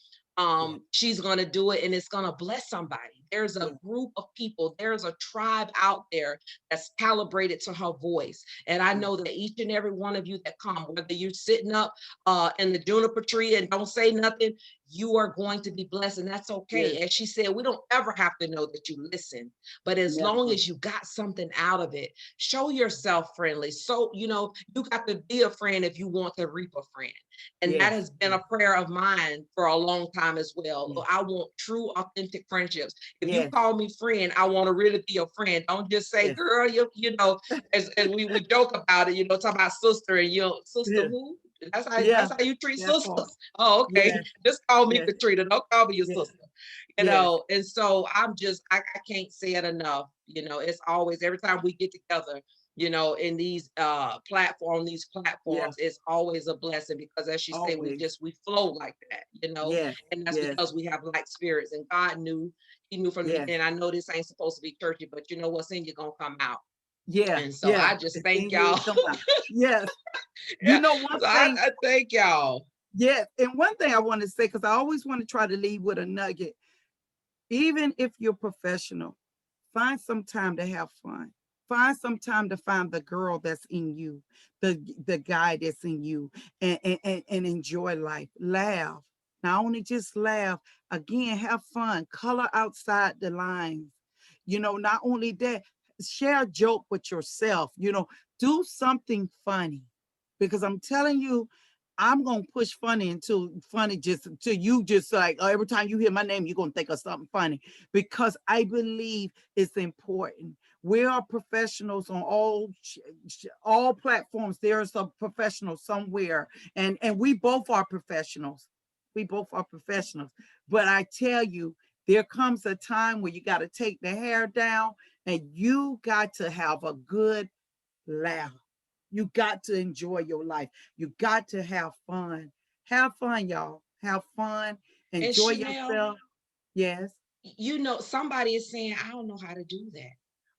[SPEAKER 1] yes,
[SPEAKER 2] she's going to do it and it's going to bless somebody. There's a
[SPEAKER 1] yes,
[SPEAKER 2] group of people, there's a tribe out there that's calibrated to her voice. And I
[SPEAKER 1] yes,
[SPEAKER 2] know that each and every one of you that come, whether you're sitting up in the juniper tree and don't say nothing, you are going to be blessed, and that's okay.
[SPEAKER 1] yes,
[SPEAKER 2] As she said, we don't ever have to know that you listen, but as long
[SPEAKER 1] never.
[SPEAKER 2] as you got something out of it, show yourself friendly. So, you got to be a friend if you want to reap a friend. And that
[SPEAKER 1] Yes,
[SPEAKER 2] has been
[SPEAKER 1] yes,
[SPEAKER 2] a prayer of mine for a long time as well.
[SPEAKER 1] yes,
[SPEAKER 2] I want true, authentic friendships. If you
[SPEAKER 1] yes,
[SPEAKER 2] call me friend, I want to really be a friend. Don't just say,
[SPEAKER 1] yes,
[SPEAKER 2] girl, as we joke about it, talk about sister and sister
[SPEAKER 1] yes,
[SPEAKER 2] who? That's how
[SPEAKER 1] yeah,
[SPEAKER 2] that's how you treat
[SPEAKER 1] that part.
[SPEAKER 2] sisters. Oh, okay.
[SPEAKER 1] Yes,
[SPEAKER 2] Just call me
[SPEAKER 1] yes,
[SPEAKER 2] Katrina. Don't call me your
[SPEAKER 1] yes,
[SPEAKER 2] sister.
[SPEAKER 1] yes,
[SPEAKER 2] And so I can't say it enough. It's always every time we get together, in these
[SPEAKER 1] yeah,
[SPEAKER 2] platforms, it's always a blessing, because as she said,
[SPEAKER 1] always.
[SPEAKER 2] we flow like that.
[SPEAKER 1] Yes,
[SPEAKER 2] And that's
[SPEAKER 1] yes,
[SPEAKER 2] because we have like spirits, and God knew, he knew from the
[SPEAKER 1] yes,
[SPEAKER 2] beginning. I know this ain't supposed to be churchy, but what's in you gonna come out.
[SPEAKER 1] yeah,
[SPEAKER 2] And so
[SPEAKER 1] yeah.
[SPEAKER 2] I just
[SPEAKER 1] It's
[SPEAKER 2] thank
[SPEAKER 1] in you,
[SPEAKER 2] y'all.
[SPEAKER 1] it come out. Yes. You
[SPEAKER 2] Yeah.
[SPEAKER 1] know one
[SPEAKER 2] So
[SPEAKER 1] thing,
[SPEAKER 2] I thank y'all.
[SPEAKER 1] yes, and one thing I want to say, because I always want to try to leave with a nugget. Even if you're professional, find some time to have fun. Find some time to find the girl that's in you, the guy that's in you, and enjoy life. Laugh. Not only just laugh, again, have fun. Color outside the lines. Not only that, share a joke with yourself. Do something funny. Because I'm telling you, I'm gonna push funny until funny just until you just like every time you hear my name, you're gonna think of something funny, because I believe it's important. We are professionals on all platforms. There's a professional somewhere, and we both are professionals. We both are professionals. But I tell you, there comes a time where you got to take the hair down, and you got to have a good laugh. You got to enjoy your life. You got to have fun. Have fun, y'all. Have fun.
[SPEAKER 2] And
[SPEAKER 1] Enjoy
[SPEAKER 2] Chanel,
[SPEAKER 1] yourself. Yes.
[SPEAKER 2] somebody is saying, I don't know how to do that.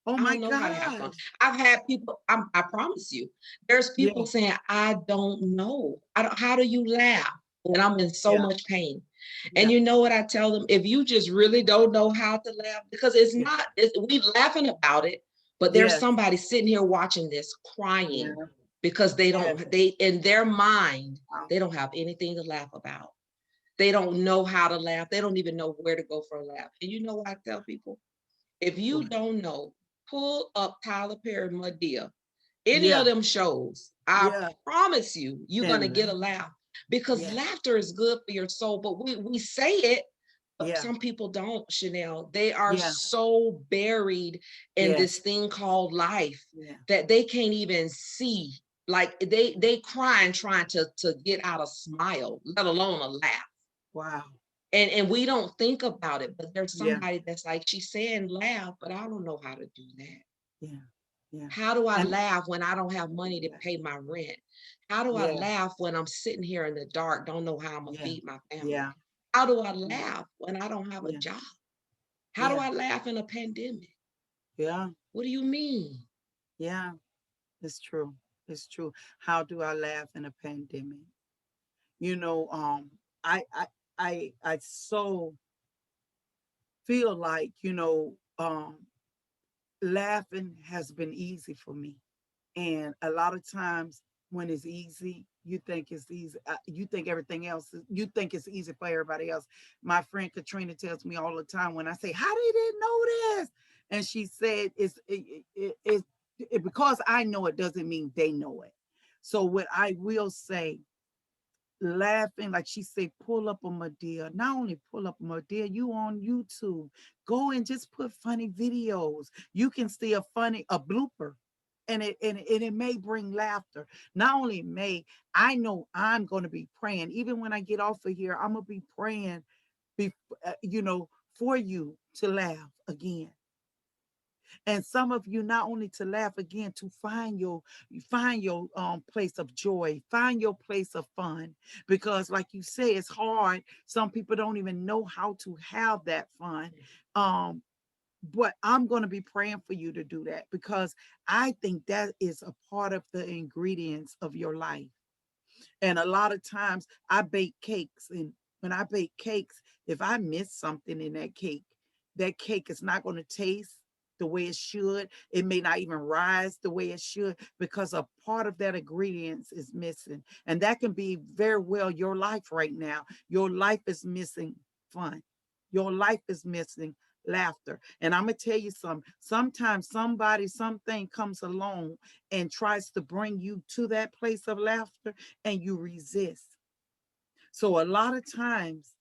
[SPEAKER 1] Oh
[SPEAKER 2] I
[SPEAKER 1] my
[SPEAKER 2] don't know how to have fun.
[SPEAKER 1] gosh.
[SPEAKER 2] I've had people, I promise you, there's
[SPEAKER 1] Yeah.
[SPEAKER 2] people saying, I don't know. How do you laugh when I'm in so
[SPEAKER 1] Yeah.
[SPEAKER 2] much pain? And
[SPEAKER 1] Yeah.
[SPEAKER 2] you know what I tell them? If you just really don't know how to laugh, because it's
[SPEAKER 1] Yeah.
[SPEAKER 2] not, we laughing about it, but there's
[SPEAKER 1] Yes.
[SPEAKER 2] somebody sitting here watching this crying
[SPEAKER 1] Yeah.
[SPEAKER 2] because
[SPEAKER 1] Yes.
[SPEAKER 2] in their mind,
[SPEAKER 1] Wow.
[SPEAKER 2] they don't have anything to laugh about. They don't know how to laugh. They don't even know where to go for a laugh. And you know what I tell people? If you
[SPEAKER 1] What?
[SPEAKER 2] don't know, pull up Tyler Perry Madea, any of
[SPEAKER 1] Yeah.
[SPEAKER 2] them shows. I
[SPEAKER 1] Yeah.
[SPEAKER 2] promise you, you're gonna
[SPEAKER 1] And
[SPEAKER 2] get a laugh, because
[SPEAKER 1] yeah.
[SPEAKER 2] laughter is good for your soul. But we say it, but
[SPEAKER 1] Yeah.
[SPEAKER 2] some people don't, Chanel. They are
[SPEAKER 1] Yeah.
[SPEAKER 2] so buried in
[SPEAKER 1] Yes.
[SPEAKER 2] this thing called life
[SPEAKER 1] Yeah.
[SPEAKER 2] that they can't even see. Like they crying trying to get out a smile, let alone a laugh.
[SPEAKER 1] Wow.
[SPEAKER 2] And we don't think about it, but there's
[SPEAKER 1] Yeah.
[SPEAKER 2] somebody that's like, she's saying laugh, but I don't know how to do that.
[SPEAKER 1] Yeah. Yeah.
[SPEAKER 2] How do I
[SPEAKER 1] And
[SPEAKER 2] laugh when I don't have money to pay my rent? How do I
[SPEAKER 1] yeah.
[SPEAKER 2] laugh when I'm sitting here in the dark, don't know how I'm gonna
[SPEAKER 1] Yeah.
[SPEAKER 2] feed my family?
[SPEAKER 1] Yeah.
[SPEAKER 2] How do I
[SPEAKER 1] Yeah.
[SPEAKER 2] laugh when I don't have a
[SPEAKER 1] Yeah.
[SPEAKER 2] job? How do
[SPEAKER 1] Yeah.
[SPEAKER 2] I laugh in a pandemic?
[SPEAKER 1] Yeah.
[SPEAKER 2] What do you mean?
[SPEAKER 1] Yeah. It's true. It's true. How do I laugh in a pandemic? You know, I so feel like, laughing has been easy for me. And a lot of times when it's easy, you think it's easy. You think everything else, you think it's easy for everybody else. My friend Katrina tells me all the time when I say, how they didn't know this? And she said, because I know it doesn't mean they know it. So what I will say, laughing, like she said, pull up a Medea. Not only pull up a Medea, you on YouTube. Go and just put funny videos. You can see a blooper. and it may bring laughter. Not only may, I know I'm going to be praying. Even when I get off of here, I'm going to be praying, be, for you to laugh again. And some of you, not only to laugh again, to find your place of joy, find your place of fun. Because like you say, it's hard. Some people don't even know how to have that fun. Um, but I'm going to be praying for you to do that, because I think that is a part of the ingredients of your life. And a lot of times I bake cakes, and when I bake cakes, if I miss something in that cake is not going to taste the way it should. It may not even rise the way it should, because a part of that ingredients is missing. And that can be very well your life right now. Your life is missing fun. Your life is missing laughter. And I'm gonna tell you something. Sometimes somebody, something comes along and tries to bring you to that place of laughter, and you resist. So a lot of times,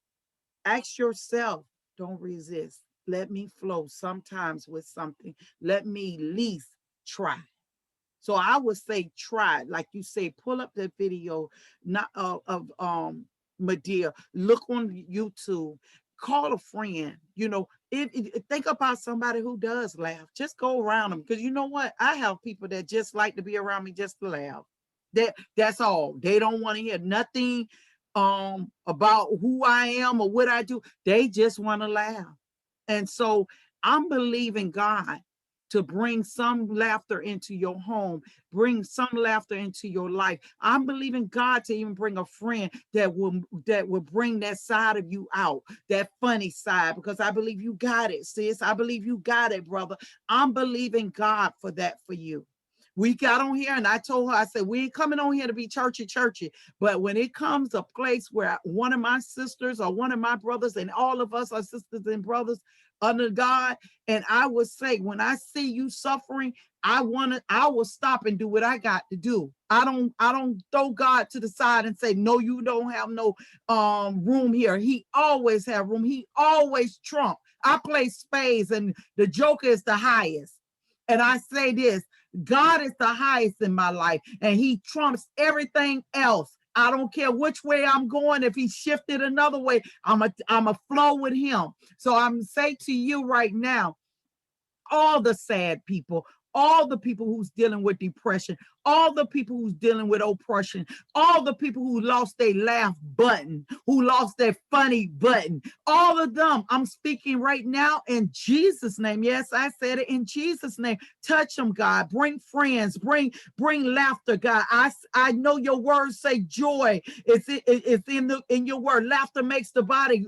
[SPEAKER 1] ask yourself, don't resist. Let me flow sometimes with something. Let me at least try. So I would say try, like you say, pull up the video, not of Medea. Look on YouTube. Call a friend. Think about somebody who does laugh. Just go around them, because you know what? I have people that just like to be around me just to laugh. That's all. They don't want to hear nothing about who I am or what I do. They just want to laugh. And so I'm believing God to bring some laughter into your home, bring some laughter into your life. I'm believing God to even bring a friend that will bring that side of you out, that funny side, because I believe you got it, sis. I believe you got it, brother. I'm believing God for that for you. We got on here and I told her, I said, we ain't coming on here to be churchy. But when it comes a place where one of my sisters or one of my brothers, and all of us are sisters and brothers under God, and I would say, when I see you suffering, I will stop and do what I got to do. I don't throw God to the side and say, no, you don't have no room here. He always have room. He always trump. I play spades and the joker is the highest. And I say this, God is the highest in my life, and he trumps everything else. I don't care which way I'm going. If he shifted another way, I'm a flow with him. So I'm say to you right now, all the sad people, all the people who's dealing with depression, all the people who's dealing with oppression, all the people who lost their laugh button, who lost their funny button, all of them, I'm speaking right now in Jesus' name. Yes, I said it in Jesus' name. Touch them, God. Bring friends, bring laughter, God. I know your words say joy. It's in your word. Laughter makes the body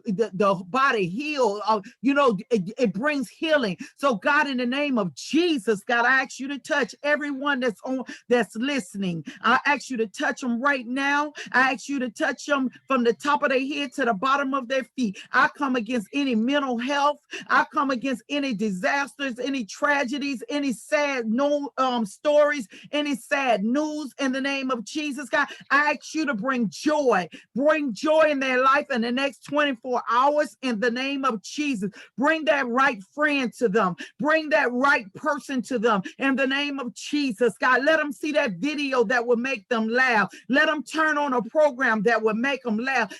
[SPEAKER 1] heal. It brings healing. So God, in the name of Jesus, God, I ask you to touch everyone that's listening. I ask you to touch them right now. I ask you to touch them from the top of their head to the bottom of their feet. I come against any mental health. I come against any disasters, any tragedies, any sad stories, any sad news in the name of Jesus, God. I ask you to bring joy in their life in the next 24 hours in the name of Jesus. Bring that right friend to them. Bring that right person to them in the name of Jesus, God. Let them see that video that will make them laugh. Let them turn on a program that will make them laugh.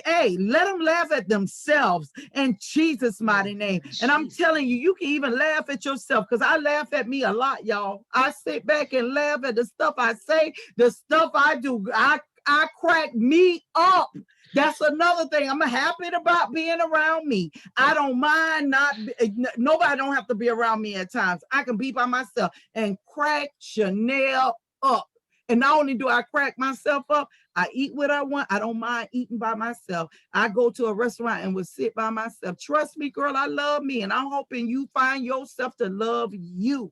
[SPEAKER 1] Hey, let them laugh at themselves in Jesus' mighty name. And I'm telling you, you can even laugh at yourself, because I laugh at me a lot, y'all. I sit back and laugh at the stuff I say, the stuff I do. I crack me up. That's another thing. I'm happy about being around me. I don't mind nobody don't have to be around me at times. I can be by myself and crack Chanelle up. And not only do I crack myself up, I eat what I want. I don't mind eating by myself. I go to a restaurant and will sit by myself. Trust me, girl, I love me. And I'm hoping you find yourself to love you.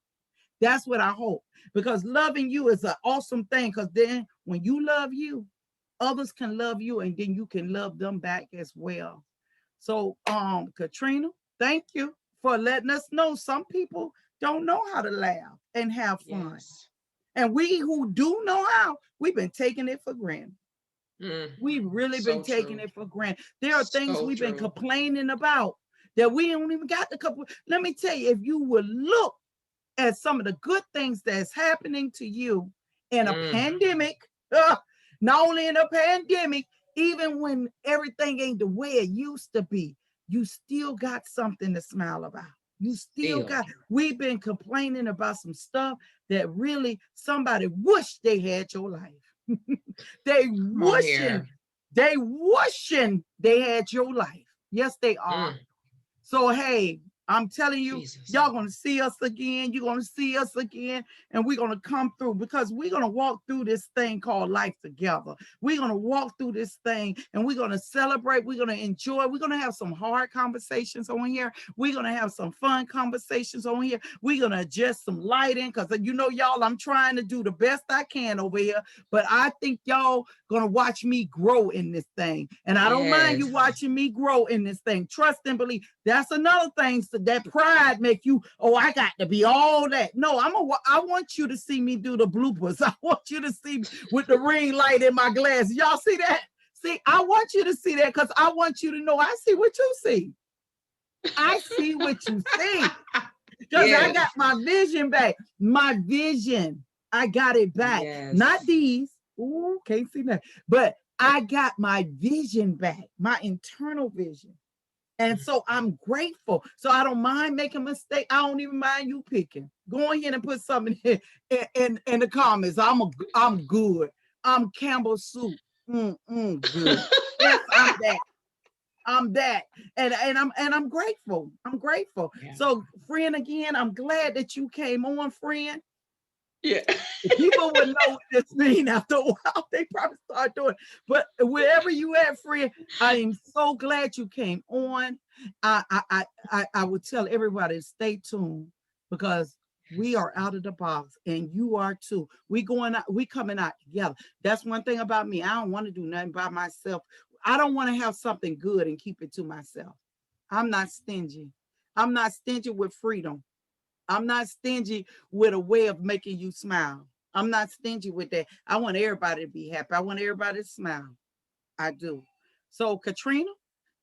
[SPEAKER 1] That's what I hope. Because loving you is an awesome thing. Because then when you love you, others can love you, and then you can love them back as well. So, Katrina, thank you for letting us know some people don't know how to laugh and have fun.
[SPEAKER 2] Yes.
[SPEAKER 1] And we who do know how, we've been taking it for granted.
[SPEAKER 2] Mm,
[SPEAKER 1] We've really been
[SPEAKER 2] so
[SPEAKER 1] taking
[SPEAKER 2] true.
[SPEAKER 1] it for granted. There are things
[SPEAKER 2] So
[SPEAKER 1] we've been
[SPEAKER 2] true.
[SPEAKER 1] complaining about that we don't even got the couple. Let me tell you, if you would look at some of the good things that's happening to you in a
[SPEAKER 2] Mm,
[SPEAKER 1] pandemic, not only in a pandemic, even when everything ain't the way it used to be, you still got something to smile about. You still
[SPEAKER 2] still.
[SPEAKER 1] got, we've been complaining about some stuff that really somebody wish they had your life. they
[SPEAKER 2] Come on
[SPEAKER 1] wishing,
[SPEAKER 2] here.
[SPEAKER 1] they wishing they had your life. Yes, they are.
[SPEAKER 2] Mm,
[SPEAKER 1] So, hey, I'm telling you,
[SPEAKER 2] Jesus.
[SPEAKER 1] y'all gonna see us again. You're gonna see us again, and we're gonna come through because we're gonna walk through this thing called life together. We're gonna walk through this thing and we're gonna celebrate. We're gonna enjoy. We're gonna have some hard conversations on here. We're gonna have some fun conversations on here. We're gonna adjust some lighting because y'all, I'm trying to do the best I can over here, but I think y'all gonna watch me grow in this thing. And I don't mind you
[SPEAKER 2] Yes.
[SPEAKER 1] watching me grow in this thing. Trust and believe. That's another thing. So that pride make you, oh, I got to be all that. No, I want you to see me do the bloopers. I want you to see me with the ring light in my glass. Y'all see that? See, I want you to see that because I want you to know I see what you see. I see what you see. Because I
[SPEAKER 2] Yes.
[SPEAKER 1] got my vision back. My vision. I got it back. Not
[SPEAKER 2] Yes.
[SPEAKER 1] these. Ooh, can't see that. But I got my vision back, my internal vision. And so I'm grateful. So I don't mind making a mistake. I don't even mind you picking. Go ahead and put something in the comments. I'm good. I'm Campbell soup. Good. Yes, I'm that. I'm that. And I'm grateful. I'm grateful.
[SPEAKER 2] Yeah.
[SPEAKER 1] So, friend, again, I'm glad that you came on, friend.
[SPEAKER 2] Yeah.
[SPEAKER 1] People would know what this means after a while. They probably start doing it. But wherever you at, friend, I am so glad you came on. I would tell everybody to stay tuned because we
[SPEAKER 2] Yes.
[SPEAKER 1] are out of the box and you are too. We going out, we coming out together. That's one thing about me. I don't want to do nothing by myself. I don't want to have something good and keep it to myself. I'm not stingy. I'm not stingy with freedom. I'm not stingy with a way of making you smile. I'm not stingy with that. I want everybody to be happy. I want everybody to smile. I do. So, Katrina,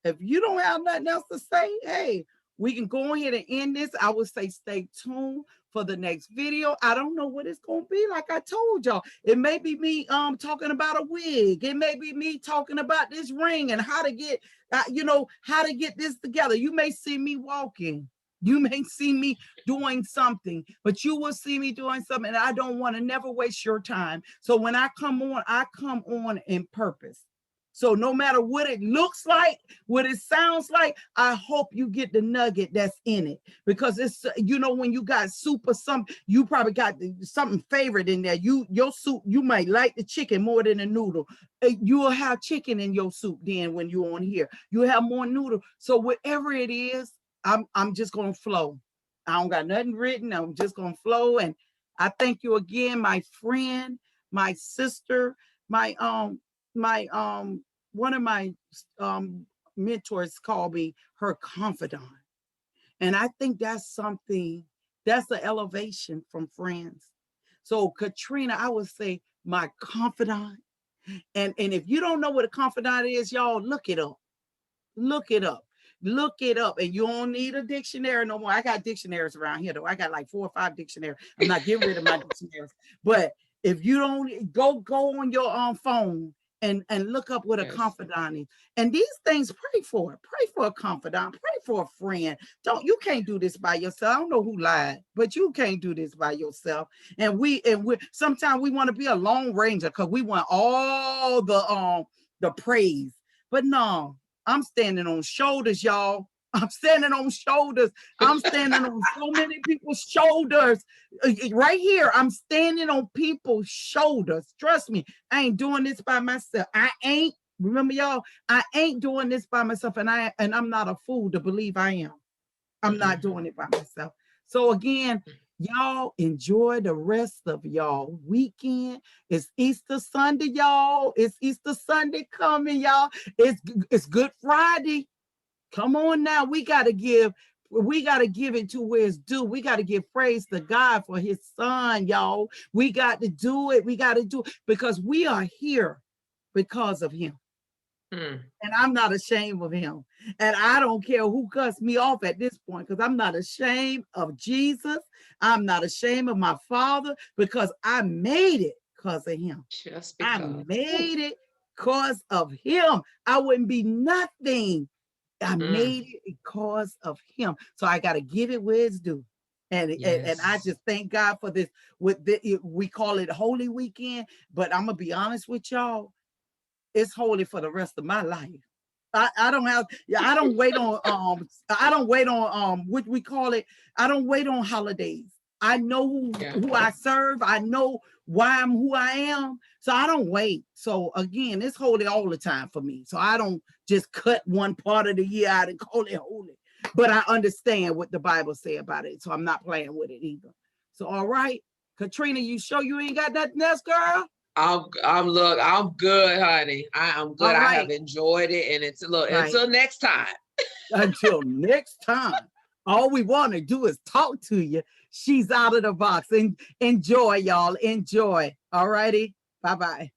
[SPEAKER 1] if you don't have nothing else to say, hey, we can go ahead and end this. I would say stay tuned for the next video. I don't know what it's gonna be. Like I told y'all, it may be me talking about a wig. It may be me talking about this ring and how to get how to get this together. You may see me walking. You may see me doing something, but you will see me doing something. And I don't want to never waste your time. So when I come on in purpose. So no matter what it looks like, what it sounds like, I hope you get the nugget that's in it because it's when you got soup or something, you probably got something favorite in there. Your soup, you might like the chicken more than the noodle. You will have chicken in your soup then when you're on here. You have more noodle. So whatever it is, I'm just gonna flow. I don't got nothing written. I'm just gonna flow. And I thank you again, my friend, my sister, my my one of my mentors called me her confidant. And I think that's something, that's the elevation from friends. So Katrina, I would say my confidant. And if you don't know what a confidant is, y'all look it up. Look it up. Look it up. And you don't need a dictionary no more. I got dictionaries around here though. I got like 4 or 5 dictionaries. I'm not getting rid of my dictionaries. But if you don't go on your phone and look up what a
[SPEAKER 2] Yes.
[SPEAKER 1] confidant is. And these things, pray for it. Pray for a confidant. Pray for a friend. You can't do this by yourself. I don't know who lied, but you can't do this by yourself. And we sometimes we want to be a lone ranger because we want all the praise. But no, I'm standing on shoulders, y'all. I'm standing on shoulders. I'm standing on so many people's shoulders. Right here, I'm standing on people's shoulders. Trust me, I ain't doing this by myself. I ain't. Remember, y'all, I ain't doing this by myself, and I'm not a fool to believe I am. I'm not
[SPEAKER 2] Mm-mm.
[SPEAKER 1] doing it by myself. So again, y'all enjoy the rest of y'all weekend. It's Easter Sunday, y'all. It's Easter Sunday coming, y'all. It's Good Friday. Come on now. We got to give it to where it's due. We got to give praise to God for his son, y'all. We got to do it. We got to do it because we are here because of him.
[SPEAKER 2] Mm.
[SPEAKER 1] And I'm not ashamed of him. And I don't care who cuts me off at this point, because I'm not ashamed of Jesus. I'm not ashamed of my Father, because I made it because of him.
[SPEAKER 2] Just
[SPEAKER 1] I
[SPEAKER 2] because. Ooh.
[SPEAKER 1] made it because of him. I wouldn't be nothing. I
[SPEAKER 2] Mm.
[SPEAKER 1] made it because of him. So I got to give it where it's due. And I
[SPEAKER 2] Yes.
[SPEAKER 1] just thank God for this. With the, we call it Holy Weekend, but I'm gonna be honest with y'all, it's holy for the rest of my life. I don't have, yeah, I don't wait on what we call it. I don't wait on holidays. I know
[SPEAKER 2] Yeah.
[SPEAKER 1] who I serve. I know why I'm who I am. So I don't wait. So again, it's holy all the time for me. So I don't just cut one part of the year out and call it holy. But I understand what the Bible say about it. So I'm not playing with it either. So all right, Katrina, you sure you ain't got nothing else, girl?
[SPEAKER 2] I'm good, honey. I'm good.
[SPEAKER 1] All
[SPEAKER 2] I have
[SPEAKER 1] right.
[SPEAKER 2] enjoyed it. And it's look,
[SPEAKER 1] Right.
[SPEAKER 2] until next time.
[SPEAKER 1] Until next time, all we want to do is talk to you. She's out of the box. And enjoy, y'all. Enjoy. All righty. Bye bye.